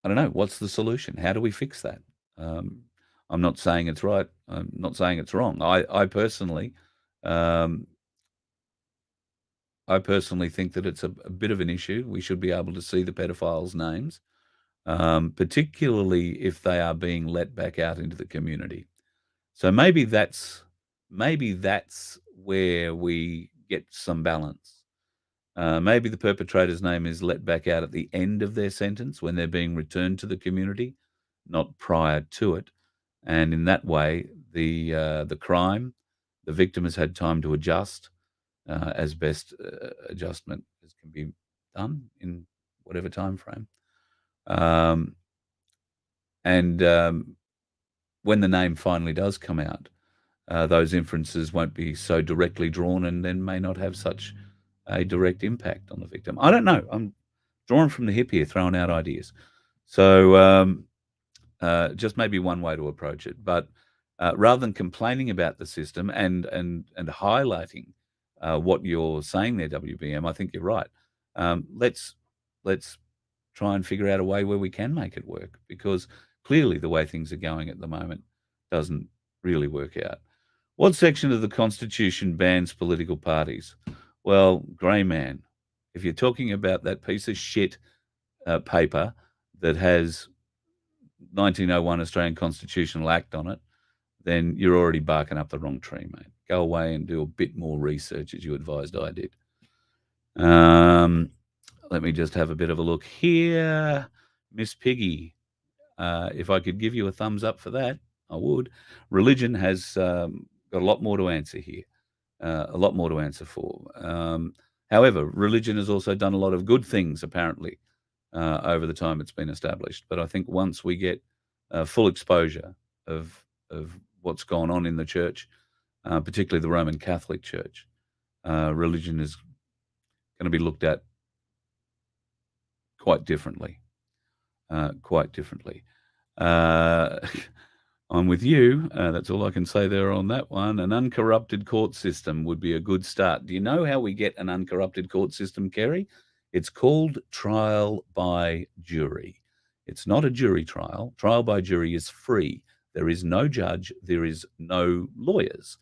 Speaker 2: I don't know. What's the solution? How do we fix that? Um, I'm not saying it's right. I'm not saying it's wrong. I personally, um, I personally think that it's a bit of an issue. We should be able to see the pedophiles' names, particularly if they are being let back out into the community. So maybe that's where we get some balance. Maybe the perpetrator's name is let back out at the end of their sentence when they're being returned to the community, not prior to it. And in that way, the crime, the victim has had time to adjust as best adjustment as can be done in whatever time frame. Um, and when the name finally does come out, those inferences won't be so directly drawn and then may not have such a direct impact on the victim. I don't know. I'm drawing from the hip here, throwing out ideas. So just maybe one way to approach it. But rather than complaining about the system and highlighting what you're saying there, WBM, I think you're right. Let's try and figure out a way where we can make it work, because clearly the way things are going at the moment doesn't really work out. What section of the Constitution bans political parties? Well, grey man, if you're talking about that piece of shit paper that has 1901 Australian Constitutional Act on it, then you're already barking up the wrong tree, mate. Go away and do a bit more research, as you advised I did. Let me just have a bit of a look here. Miss Piggy, if I could give you a thumbs up for that, I would. Religion has got a lot more to answer here, a lot more to answer for. However, religion has also done a lot of good things, apparently, over the time it's been established. But I think once we get full exposure of what's gone on in the church, particularly the Roman Catholic Church, religion is going to be looked at quite differently. I'm with you. That's all I can say there on that one. An uncorrupted court system would be a good start. Do you know how we get an uncorrupted court system, Kerry? It's called trial by jury. It's not a jury trial. Trial by jury is free. There is no judge. There is no lawyers.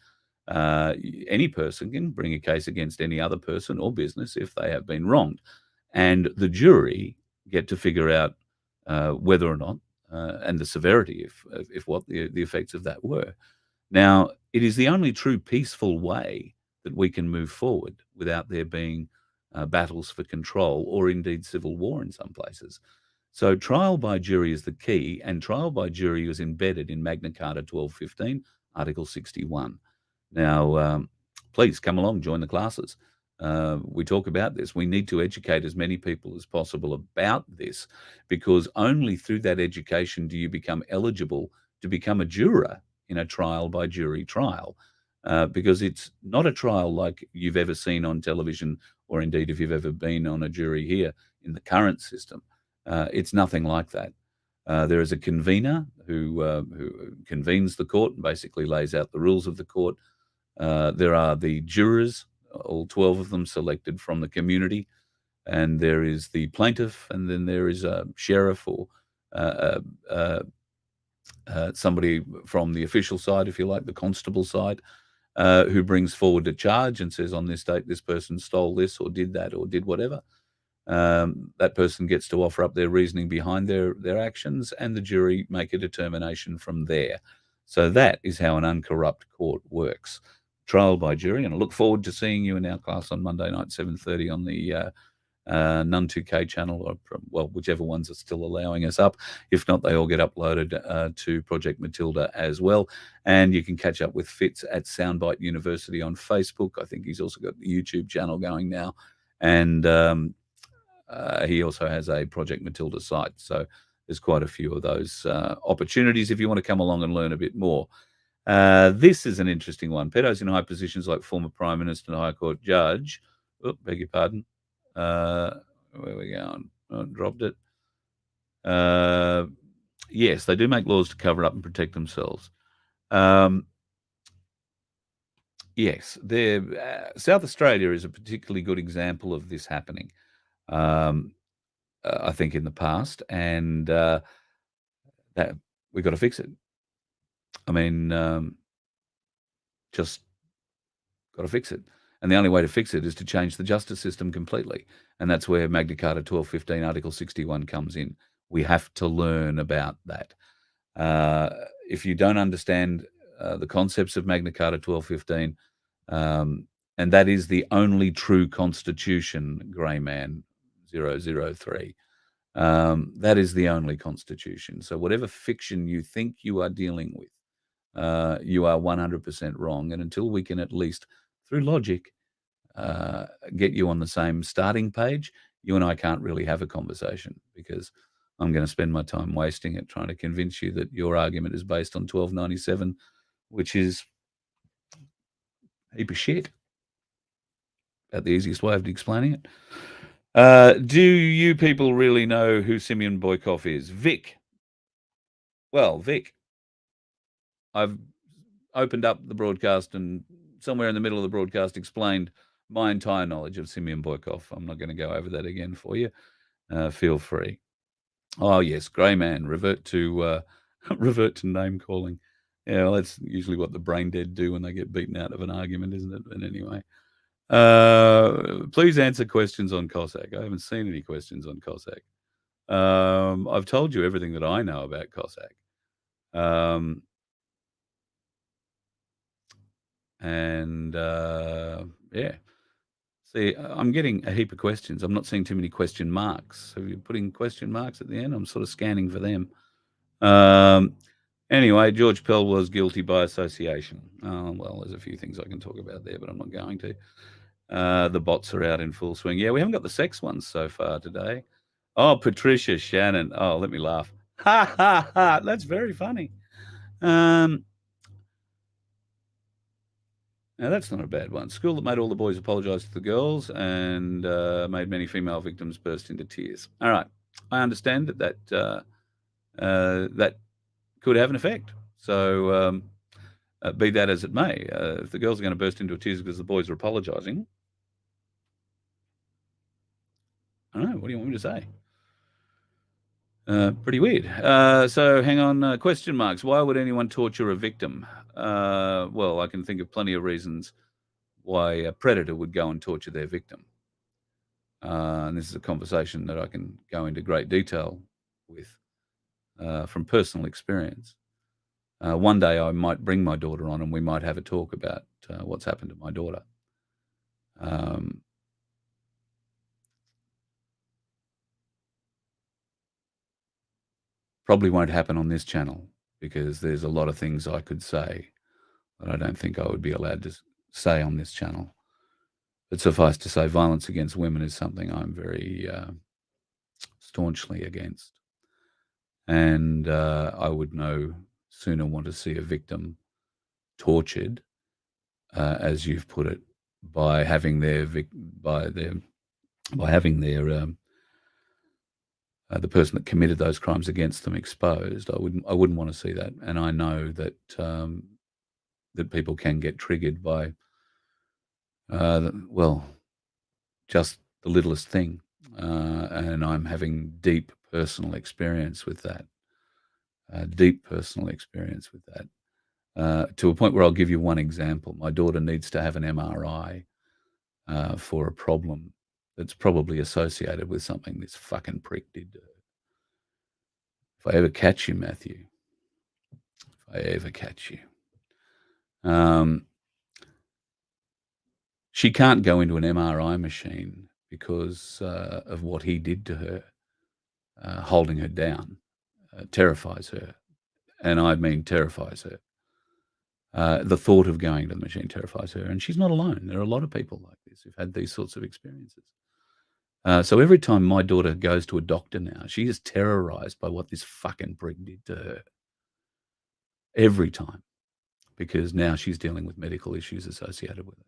Speaker 2: Any person can bring a case against any other person or business if they have been wronged. And the jury get to figure out whether or not, and the severity if what the effects of that were. Now, it is the only true peaceful way that we can move forward without there being battles for control or indeed civil war in some places. So trial by jury is the key, and trial by jury was embedded in Magna Carta 1215, Article 61. Now, please come along, join the classes. We talk about this. We need to educate as many people as possible about this, because only through that education do you become eligible to become a juror in a trial by jury trial, because it's not a trial like you've ever seen on television, or indeed if you've ever been on a jury here in the current system. It's nothing like that. There is a convener who convenes the court and basically lays out the rules of the court. There are the jurors, all 12 of them selected from the community, and there is the plaintiff, and then there is a sheriff or somebody from the official side, if you like, the constable side, who brings forward a charge and says, on this date, this person stole this or did that or did whatever. That person gets to offer up their reasoning behind their actions, and the jury make a determination from there. So that is how an uncorrupt court works. Trial by jury, and I look forward to seeing you in our class on Monday night, 7:30 on the Nun 2K channel, or well, whichever ones are still allowing us up. If not, they all get uploaded to Project Matilda as well. And you can catch up with Fitz at Soundbite University on Facebook. I think he's also got the YouTube channel going now. And he also has a Project Matilda site. So there's quite a few of those opportunities if you want to come along and learn a bit more. This is an interesting one. Pedos in high positions like former Prime Minister and High Court judge. Oh, beg your pardon. Where are we going? Oh, dropped it. Yes, they do make laws to cover up and protect themselves. Yes, South Australia is a particularly good example of this happening, I think, in the past, and that we've got to fix it. I mean, just got to fix it. And the only way to fix it is to change the justice system completely. And that's where Magna Carta 1215, Article 61 comes in. We have to learn about that. If you don't understand the concepts of Magna Carta 1215, and that is the only true constitution, Grey Man 003. That is the only constitution. So whatever fiction you think you are dealing with, you are 100% wrong. And until we can at least, through logic, get you on the same starting page, you and I can't really have a conversation, because I'm going to spend my time wasting it trying to convince you that your argument is based on 1297, which is a heap of shit. About the easiest way of explaining it. Do you people really know who Simeon Boykov is? Vic. Well, Vic, I've opened up the broadcast and somewhere in the middle of the broadcast explained my entire knowledge of Simeon Boykov. I'm not going to go over that again for you. Feel free. Oh yes, Grey Man. Revert to name calling. Yeah, well, that's usually what the brain dead do when they get beaten out of an argument, isn't it? But anyway, please answer questions on Cossack. I haven't seen any questions on Cossack. I've told you everything that I know about Cossack. Yeah. See, I'm getting a heap of questions. I'm not seeing too many question marks. Have you putting question marks at the end? I'm sort of scanning for them. Anyway, George Pell was guilty by association. Well, there's a few things I can talk about there, but I'm not going to. The bots are out in full swing. Yeah, we haven't got the sex ones so far today. Oh, Patricia Shannon. Oh, let me laugh. Ha, ha, ha. That's very funny. Now, that's not a bad one. School that made all the boys apologise to the girls and made many female victims burst into tears. All right. I understand that could have an effect. So be that as it may, if the girls are going to burst into tears because the boys are apologising, I don't know. What do you want me to say? Pretty weird. So hang on. Question marks. Why would anyone torture a victim? Well, I can think of plenty of reasons why a predator would go and torture their victim. And this is a conversation that I can go into great detail with from personal experience. One day I might bring my daughter on and we might have a talk about what's happened to my daughter. Probably won't happen on this channel because there's a lot of things I could say that I don't think I would be allowed to say on this channel. But suffice to say, violence against women is something I'm very staunchly against. And I would no sooner want to see a victim tortured, as you've put it, by having the person that committed those crimes against them exposed. I wouldn't want to see that. And I know that that people can get triggered by just the littlest thing, and I'm having deep personal experience with that. To a point where I'll give you one example. My daughter needs to have an MRI for a problem that's probably associated with something this fucking prick did to her. If I ever catch you, Matthew, she can't go into an MRI machine because of what he did to her, holding her down. Terrifies her. And I mean terrifies her. The thought of going to the machine terrifies her. And she's not alone. There are a lot of people like this who've had these sorts of experiences. So every time my daughter goes to a doctor now, she is terrorized by what this fucking prick did to her. Every time. because now she's dealing with medical issues associated with it.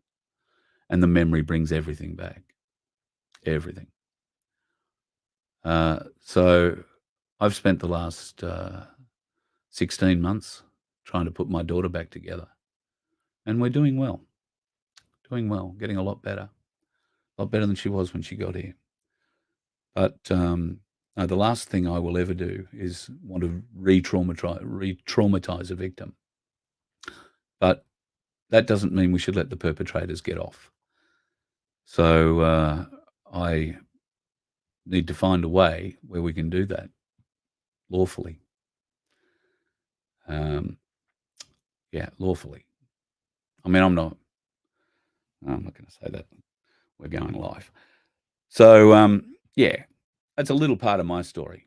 Speaker 2: And the memory brings everything back. Everything. So I've spent the last 16 months trying to put my daughter back together. And we're doing well. Getting a lot better than she was when she got here. But the last thing I will ever do is want to re-traumatize a victim. But that doesn't mean we should let the perpetrators get off. So I need to find a way where we can do that lawfully. Lawfully. I mean, I'm not going to say that. We're going live. So, that's a little part of my story.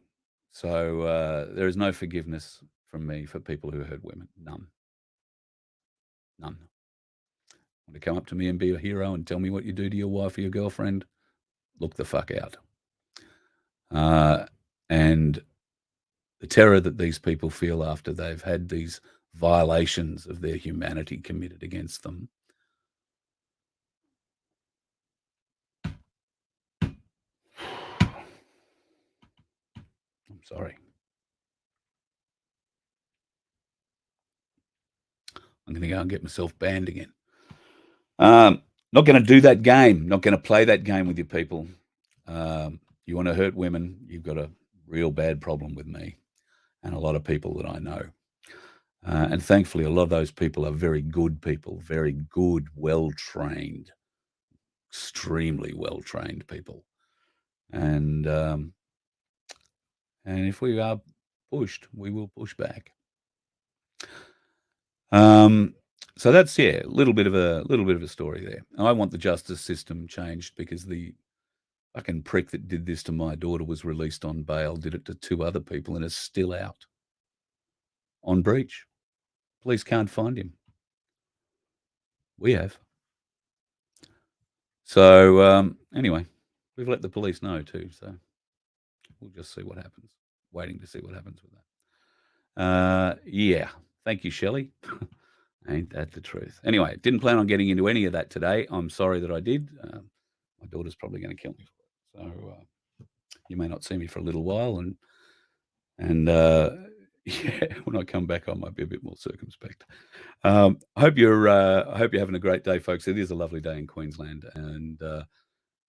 Speaker 2: So there is no forgiveness from me for people who hurt women. None. Want to come up to me and be a hero and tell me what you do to your wife or your girlfriend? Look the fuck out. And the terror that these people feel after they've had these violations of their humanity committed against them. I'm sorry. I'm going to go and get myself banned again. Not going to do that game. Not going to play that game with you people. You want to hurt women, you've got a real bad problem with me and a lot of people that I know. And thankfully, a lot of those people are very good people, very good, well-trained, extremely well-trained people. And if we are pushed, we will push back. So that's a little bit of a story there. I want the justice system changed because the fucking prick that did this to my daughter was released on bail, did it to 2 other people, and is still out on breach. Police can't find him. We have. So anyway, we've let the police know too. So we'll just see what happens. Waiting to see what happens with that. Thank you, Shelley. Ain't that the truth? Anyway, didn't plan on getting into any of that today. I'm sorry that I did. My daughter's probably going to kill me for it. So you may not see me for a little while, and when I come back, I might be a bit more circumspect. I hope you're having a great day, folks. It is a lovely day in Queensland, and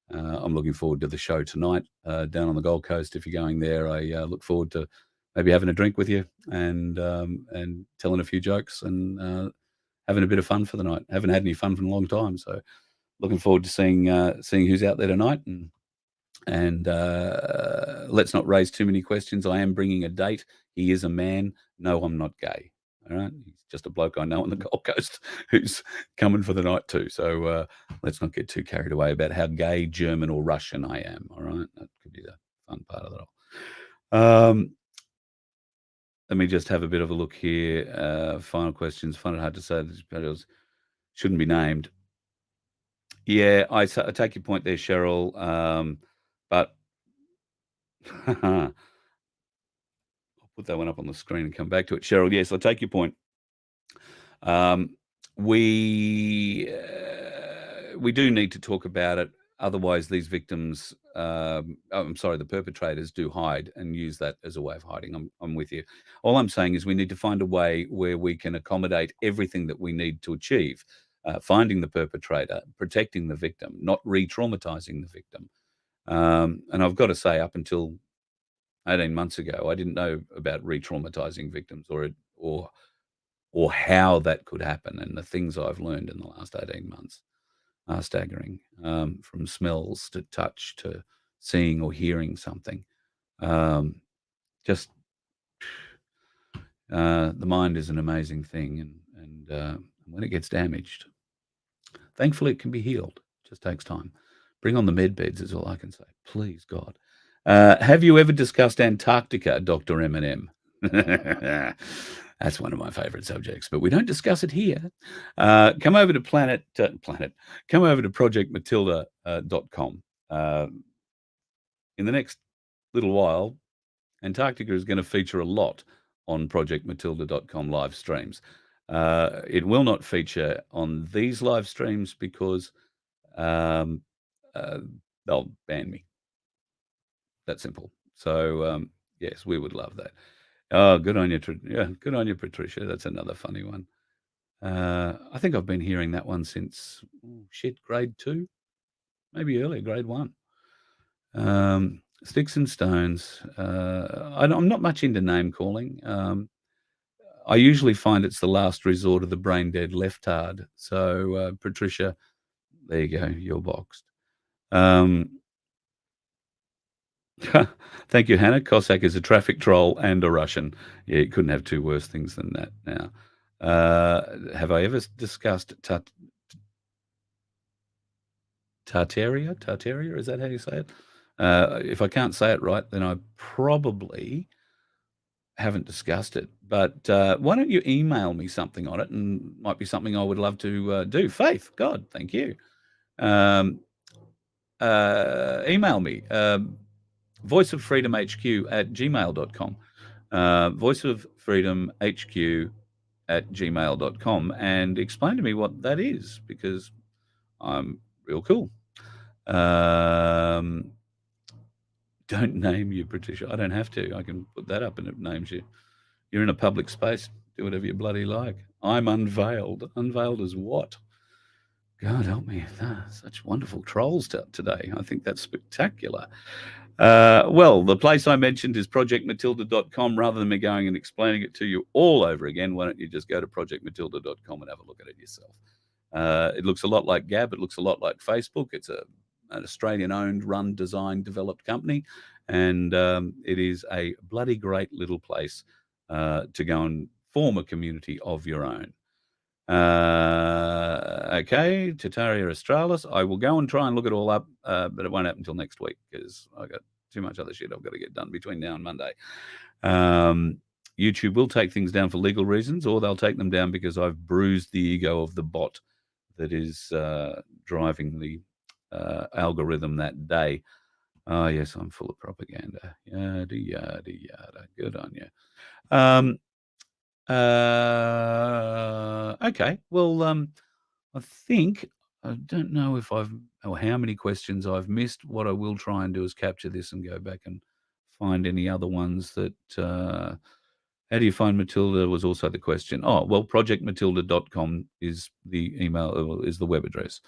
Speaker 2: I'm looking forward to the show tonight down on the Gold Coast. If you're going there, I look forward to maybe having a drink with you and telling a few jokes and having a bit of fun for the night. Haven't had any fun for a long time, so looking forward to seeing who's out there tonight. And let's not raise too many questions. I am bringing a date. He is a man. No, I'm not gay. All right. He's just a bloke I know on the Gold Coast who's coming for the night too. So let's not get too carried away about how gay, German, or Russian I am. All right. That could be the fun part of it all. Let me just have a bit of a look here. Final questions. Find it hard to say. These shouldn't be named. Yeah, I take your point there, Cheryl. But I'll put that one up on the screen and come back to it. Cheryl, yes, I take your point. We do need to talk about it. Otherwise, these victims, the perpetrators do hide and use that as a way of hiding. I'm with you. All I'm saying is we need to find a way where we can accommodate everything that we need to achieve. Finding the perpetrator, protecting the victim, not re-traumatizing the victim. And I've got to say, up until 18 months ago, I didn't know about re-traumatizing victims or how that could happen. And the things I've learned in the last 18 months are staggering, from smells to touch to seeing or hearing something. The mind is an amazing thing, and when it gets damaged, thankfully it can be healed. It just takes time. Bring on the med beds is all I can say. Please, God. Have you ever discussed Antarctica, Dr. Eminem? That's one of my favorite subjects, but we don't discuss it here. Come over to come over to projectmatilda.com. In the next little while, Antarctica is going to feature a lot on projectmatilda.com live streams. It will not feature on these live streams because um, uh, they'll ban me. That simple. So yes, we would love that. Oh, good on you. Yeah, good on you, Patricia. That's another funny one. I think I've been hearing that one since grade 2, maybe earlier, grade 1. Sticks and stones. I'm not much into name calling. I usually find it's the last resort of the brain dead leftard. So, Patricia, there you go. You're boxed. Thank you, Hannah. Cossack is a traffic troll and a Russian. Yeah, you couldn't have two worse things than that now. Have I ever discussed Tartaria? Tartaria, is that how you say it? If I can't say it right, then I probably haven't discussed it. But why don't you email me something on it, and might be something I would love to do. Faith, God, thank you. Email me, voiceoffreedomhq@gmail.com. voiceoffreedomhq@gmail.com, and explain to me what that is, because I'm real cool. Don't name you, Patricia. I don't have to. I can put that up and it names you. You're in a public space. Do whatever you bloody like. I'm unveiled. Unveiled as what? God help me. Such wonderful trolls today. I think that's spectacular. Well, the place I mentioned is projectmatilda.com. Rather than me going and explaining it to you all over again, why don't you just go to projectmatilda.com and have a look at it yourself? It looks a lot like Gab. It looks a lot like Facebook. It's an Australian-owned, run, designed, developed company, and it is a bloody great little place to go and form a community of your own. Okay, Tataria Australis. I will go and try and look it all up, but it won't happen until next week because I got too much other shit I've got to get done between now and Monday. YouTube will take things down for legal reasons, or they'll take them down because I've bruised the ego of the bot that is driving the algorithm that day. Oh, yes, I'm full of propaganda. Yada, yada, yada. Good on you. Okay. Well, I think I don't know if or how many questions I've missed. What I will try and do is capture this and go back and find any other ones that. How do you find Matilda was also the question. Oh, well, projectmatilda.com is the email, is the web address.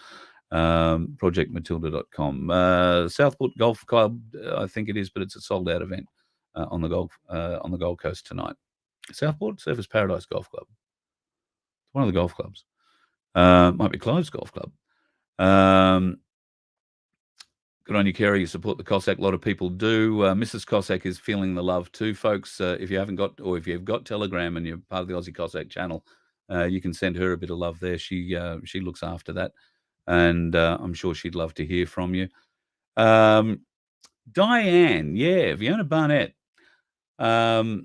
Speaker 2: Projectmatilda.com. Southport Golf Club, I think it is, but it's a sold out event on the Gold Coast tonight. Southport Surfers Paradise Golf Club. It's one of the golf clubs. Might be Clive's Golf Club. Good on you, Kerry. You support the Cossack. A lot of people do. Mrs. Cossack is feeling the love too, folks. If you haven't got, or if you've got Telegram and you're part of the Aussie Cossack channel, you can send her a bit of love there. She looks after that, and I'm sure she'd love to hear from you. Diane, yeah, Fiona Barnett. That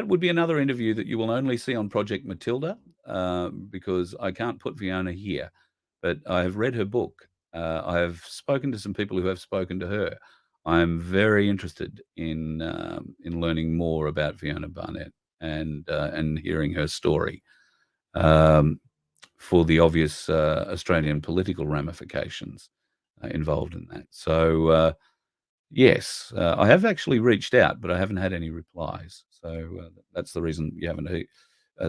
Speaker 2: would be another interview that you will only see on Project Matilda, because I can't put Fiona here, but I have read her book. I have spoken to some people who have spoken to her. I'm very interested in learning more about Fiona Barnett and hearing her story, for the obvious Australian political ramifications involved in that. So yes, I have actually reached out, but I haven't had any replies. So that's the reason you haven't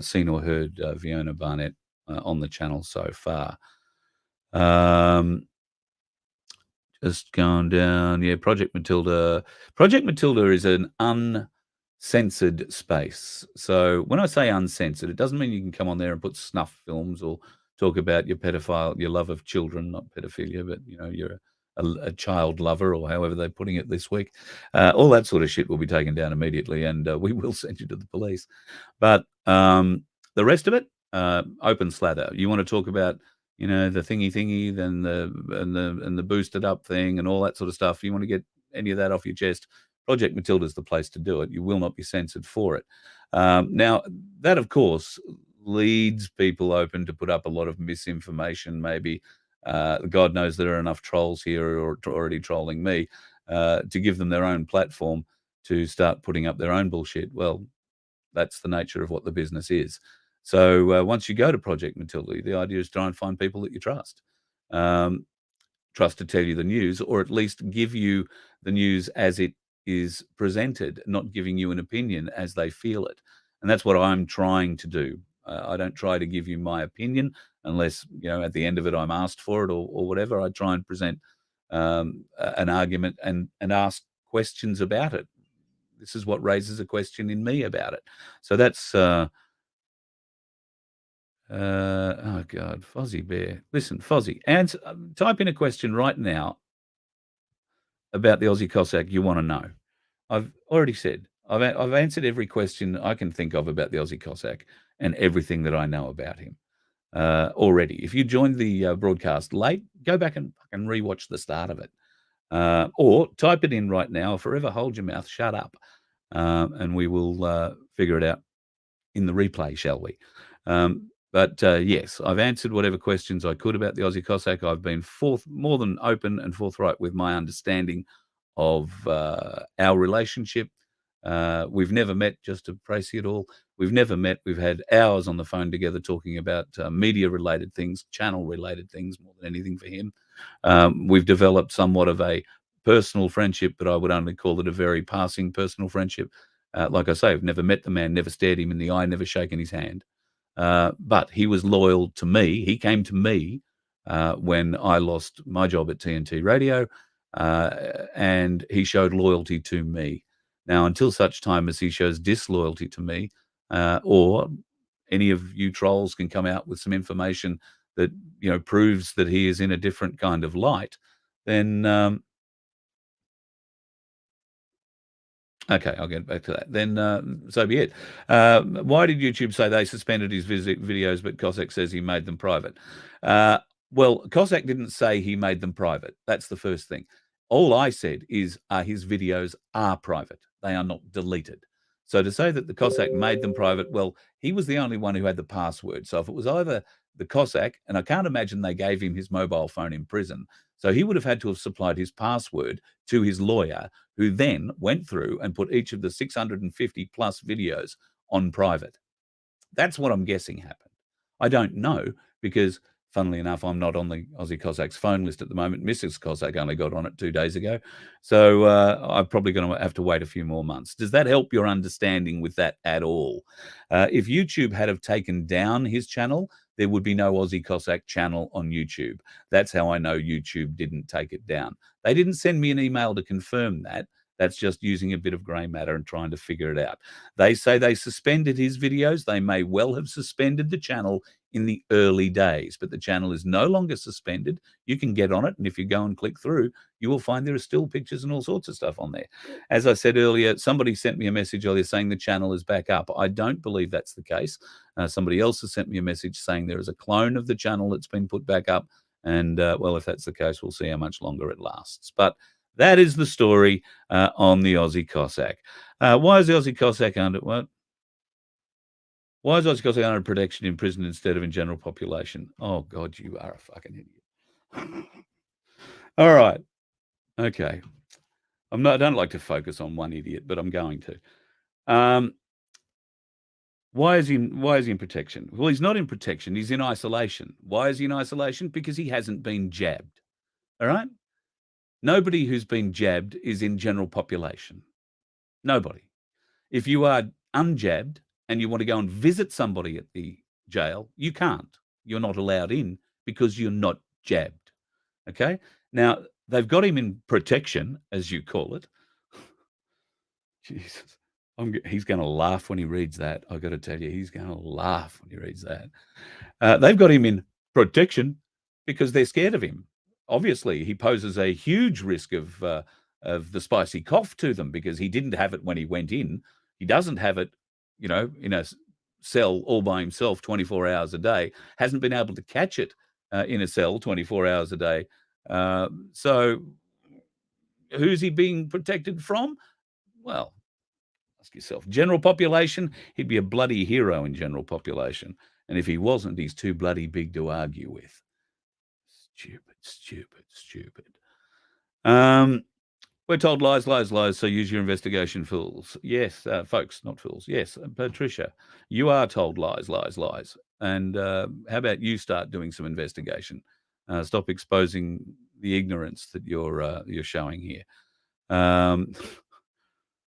Speaker 2: seen or heard Fiona Barnett on the channel so far. Just going down. Yeah, Project Matilda. Project Matilda is an uncensored space. So when I say uncensored, it doesn't mean you can come on there and put snuff films or talk about your love of children, not pedophilia, but you're a child lover, or however they're putting it this week. All that sort of shit will be taken down immediately, and we will send you to the police. But the rest of it, open slather. You want to talk about the thingy, then the boosted up thing and all that sort of stuff. You want to get any of that off your chest, Project Matilda is the place to do it. You will not be censored for it. Now, that, of course, leads people open to put up a lot of misinformation, maybe. God knows there are enough trolls here or already trolling me to give them their own platform to start putting up their own bullshit. Well, That's the nature of what the business is. So once you go to Project Matilda, the idea is try and find people that you trust. Trust to tell you the news, or at least give you the news as it is presented, not giving you an opinion as they feel it. And that's what I'm trying to do. I don't try to give you my opinion unless, at the end of it, I'm asked for it or whatever. I try and present an argument and ask questions about it. This is what raises a question in me about it. So that's, oh God, Fozzie Bear. Listen, Fozzie, type in a question right now about the Aussie Cossack you want to know. I've already said, I've answered every question I can think of about the Aussie Cossack and everything that I know about him already. If you joined the broadcast late, go back and rewatch the start of it. Or type it in right now, forever hold your mouth, shut up, and we will figure it out in the replay, shall we? But yes, I've answered whatever questions I could about the Aussie Cossack. I've been more than open and forthright with my understanding of our relationship. We've never met, just to praise it all. We've never met. We've had hours on the phone together talking about media-related things, channel-related things, more than anything for him. We've developed somewhat of a personal friendship, but I would only call it a very passing personal friendship. Like I say, I've never met the man, never stared him in the eye, never shaken his hand. But he was loyal to me. He came to me when I lost my job at TNT Radio, and he showed loyalty to me. Now, until such time as he shows disloyalty to me, or any of you trolls can come out with some information that proves that he is in a different kind of light, then okay, I'll get back to that. Then so be it. Why did YouTube say they suspended his videos, but Cossack says he made them private? Well, Cossack didn't say he made them private. That's the first thing. All I said is his videos are private. They are not deleted. So to say that the Cossack made them private, well, he was the only one who had the password. So if it was either the Cossack, and I can't imagine they gave him his mobile phone in prison, so he would have had to have supplied his password to his lawyer, who then went through and put each of the 650 plus videos on private. That's what I'm guessing happened. I don't know because, funnily enough, I'm not on the Aussie Cossack's phone list at the moment. Mrs. Cossack only got on it 2 days ago. So I'm probably going to have to wait a few more months. Does that help your understanding with that at all? If YouTube had have taken down his channel, there would be no Aussie Cossack channel on YouTube. That's how I know YouTube didn't take it down. They didn't send me an email to confirm that. That's just using a bit of grey matter and trying to figure it out. They say they suspended his videos. They may well have suspended the channel in the early days, but the channel is no longer suspended. You can get on it, and if you go and click through, you will find there are still pictures and all sorts of stuff on there. As I said earlier, somebody sent me a message earlier saying the channel is back up. I don't believe that's the case. Somebody else has sent me a message saying there is a clone of the channel that's been put back up, and well, if that's the case, we'll see how much longer it lasts. But that is the story on the Aussie Cossack. Why is the Aussie Cossack under what? Why is Aussie Cossack under protection in prison instead of in general population? Oh God, you are a fucking idiot. All right, okay. I don't like to focus on one idiot, but I'm going to. Why is he in protection? Well, he's not in protection. He's in isolation. Why is he in isolation? Because he hasn't been jabbed. All right. Nobody who's been jabbed is in general population. Nobody. If you are unjabbed and you want to go and visit somebody at the jail, you can't. You're not allowed in because you're not jabbed. Okay? Now, they've got him in protection, as you call it. Jesus. He's going to laugh when he reads that. I've got to tell you, he's going to laugh when he reads that. They've got him in protection because they're scared of him. Obviously, he poses a huge risk of the spicy cough to them because he didn't have it when he went in. He doesn't have it, in a cell all by himself 24 hours a day. Hasn't been able to catch it in a cell 24 hours a day. So who's he being protected from? Well, ask yourself. General population, he'd be a bloody hero in general population. And if he wasn't, he's too bloody big to argue with. Stupid. We're told lies, lies, lies, so use your investigation, fools. Yes, folks, not fools. Yes, Patricia, you are told lies, lies, lies. And how about you start doing some investigation? Stop exposing the ignorance that you're showing here.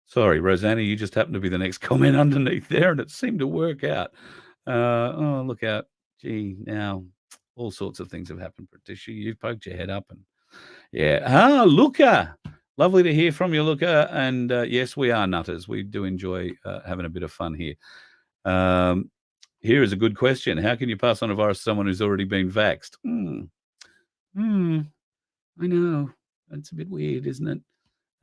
Speaker 2: Sorry, Rosanna, you just happened to be the next comment underneath there, and it seemed to work out. Oh, look out. Gee, now all sorts of things have happened, Patricia. You've poked your head up and yeah. Luca. Lovely to hear from you, Luca. And yes, we are nutters. We do enjoy having a bit of fun here. Here is a good question. How can you pass on a virus to someone who's already been vaxxed? I know. It's a bit weird, isn't it?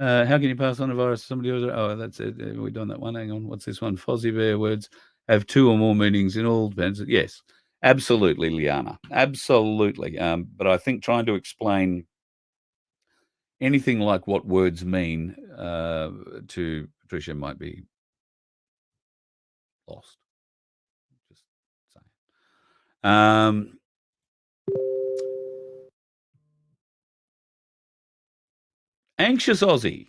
Speaker 2: How can you pass on a virus to somebody who's... Oh, that's it. We're doing that one. Hang on. What's this one? Fozzie Bear words have two or more meanings in all depends. Yes, absolutely, Liana. Absolutely. But I think trying to explain anything like what words mean to Patricia might be lost. Just saying. Anxious Aussie.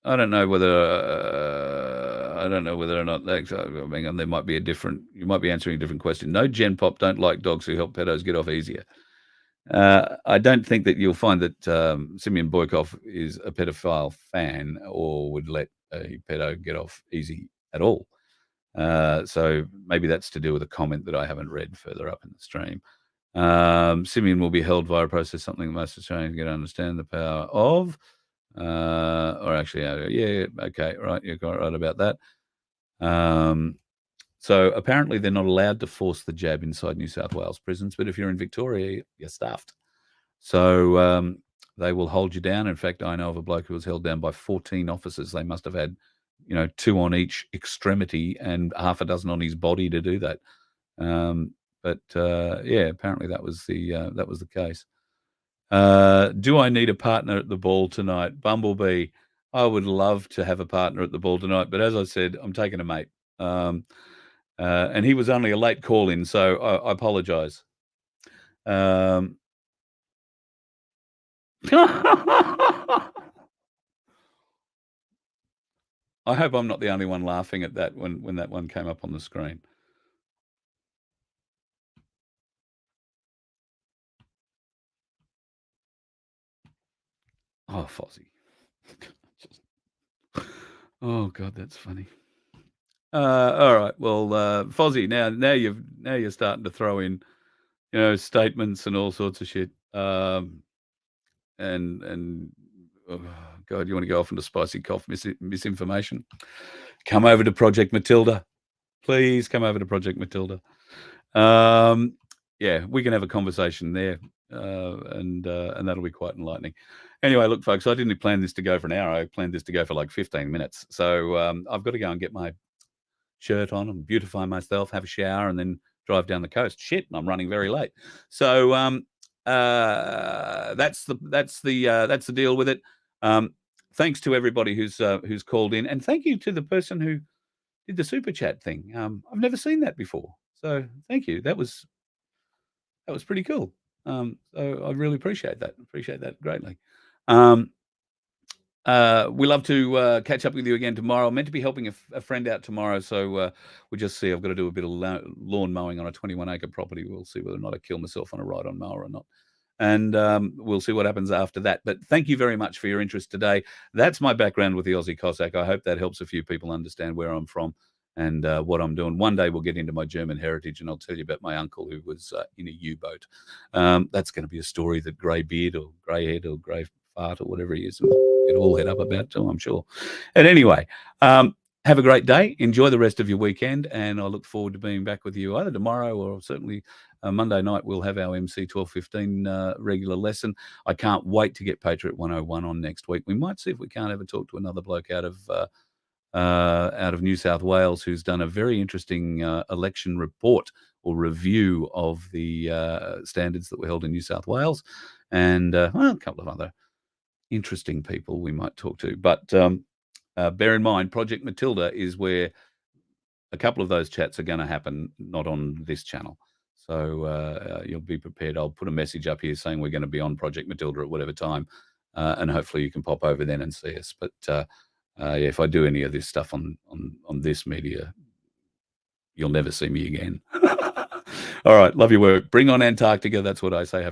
Speaker 2: I don't know whether or not there might be you might be answering a different question. No, Gen Pop don't like dogs who help pedos get off easier. I don't think that you'll find that Simeon Boykov is a pedophile fan or would let a pedo get off easy at all. So maybe that's to do with a comment that I haven't read further up in the stream. Simeon will be held via a process, something that most Australians get to understand the power of. Or actually, yeah, okay, right, you're quite right about that. So apparently they're not allowed to force the jab inside New South Wales prisons, but if you're in Victoria, you're stuffed. So they will hold you down. In fact, I know of a bloke who was held down by 14 officers. They must have had, 2 on each extremity and half a dozen on his body to do that. But apparently that was the case. Do I need a partner at the ball tonight? Bumblebee, I would love to have a partner at the ball tonight, but as I said, I'm taking a mate. And he was only a late call-in, so I apologise. I hope I'm not the only one laughing at that when that one came up on the screen. Oh, Fozzie. Oh God, that's funny. All right. Well, Fozzie, now you're starting to throw in, statements and all sorts of shit. And oh, God, you want to go off into spicy cough misinformation? Come over to Project Matilda. Please come over to Project Matilda. Yeah, we can have a conversation there, and that'll be quite enlightening. Anyway, look, folks, I didn't plan this to go for an hour. I planned this to go for like 15 minutes. So I've got to go and get my shirt on and beautify myself, have a shower, and then drive down the coast. Shit, and I'm running very late. So that's the deal with it. Thanks to everybody who's called in, and thank you to the person who did the super chat thing. I've never seen that before, so thank you. That was pretty cool. So I really appreciate that. Appreciate that greatly. We love to catch up with you again tomorrow. I'm meant to be helping a friend out tomorrow, so we'll just see. I've got to do a bit of lawn mowing on a 21-acre property. We'll see whether or not I kill myself on a ride-on mower or not. And we'll see what happens after that. But thank you very much for your interest today. That's my background with the Aussie Cossack. I hope that helps a few people understand where I'm from and what I'm doing. One day we'll get into my German heritage and I'll tell you about my uncle who was in a U-boat. That's going to be a story that grey beard or grey head or grey fart or whatever he is get all head up about too, I'm sure. And anyway, have a great day. Enjoy the rest of your weekend, and I look forward to being back with you either tomorrow or certainly Monday night. We'll have our MC 12:15 regular lesson. I can't wait to get Patriot 101 on next week. We might see if we can't ever talk to another bloke out of New South Wales who's done a very interesting election report or review of the standards that were held in New South Wales, and a couple of other interesting people we might talk to. But bear in mind, Project Matilda is where a couple of those chats are going to happen, not on this channel. So you'll be prepared. I'll put a message up here saying we're going to be on Project Matilda at whatever time. and hopefully you can pop over then and see us. But yeah, if I do any of this stuff on this media, you'll never see me again. All right, love your work. Bring on Antarctica. That's what I say.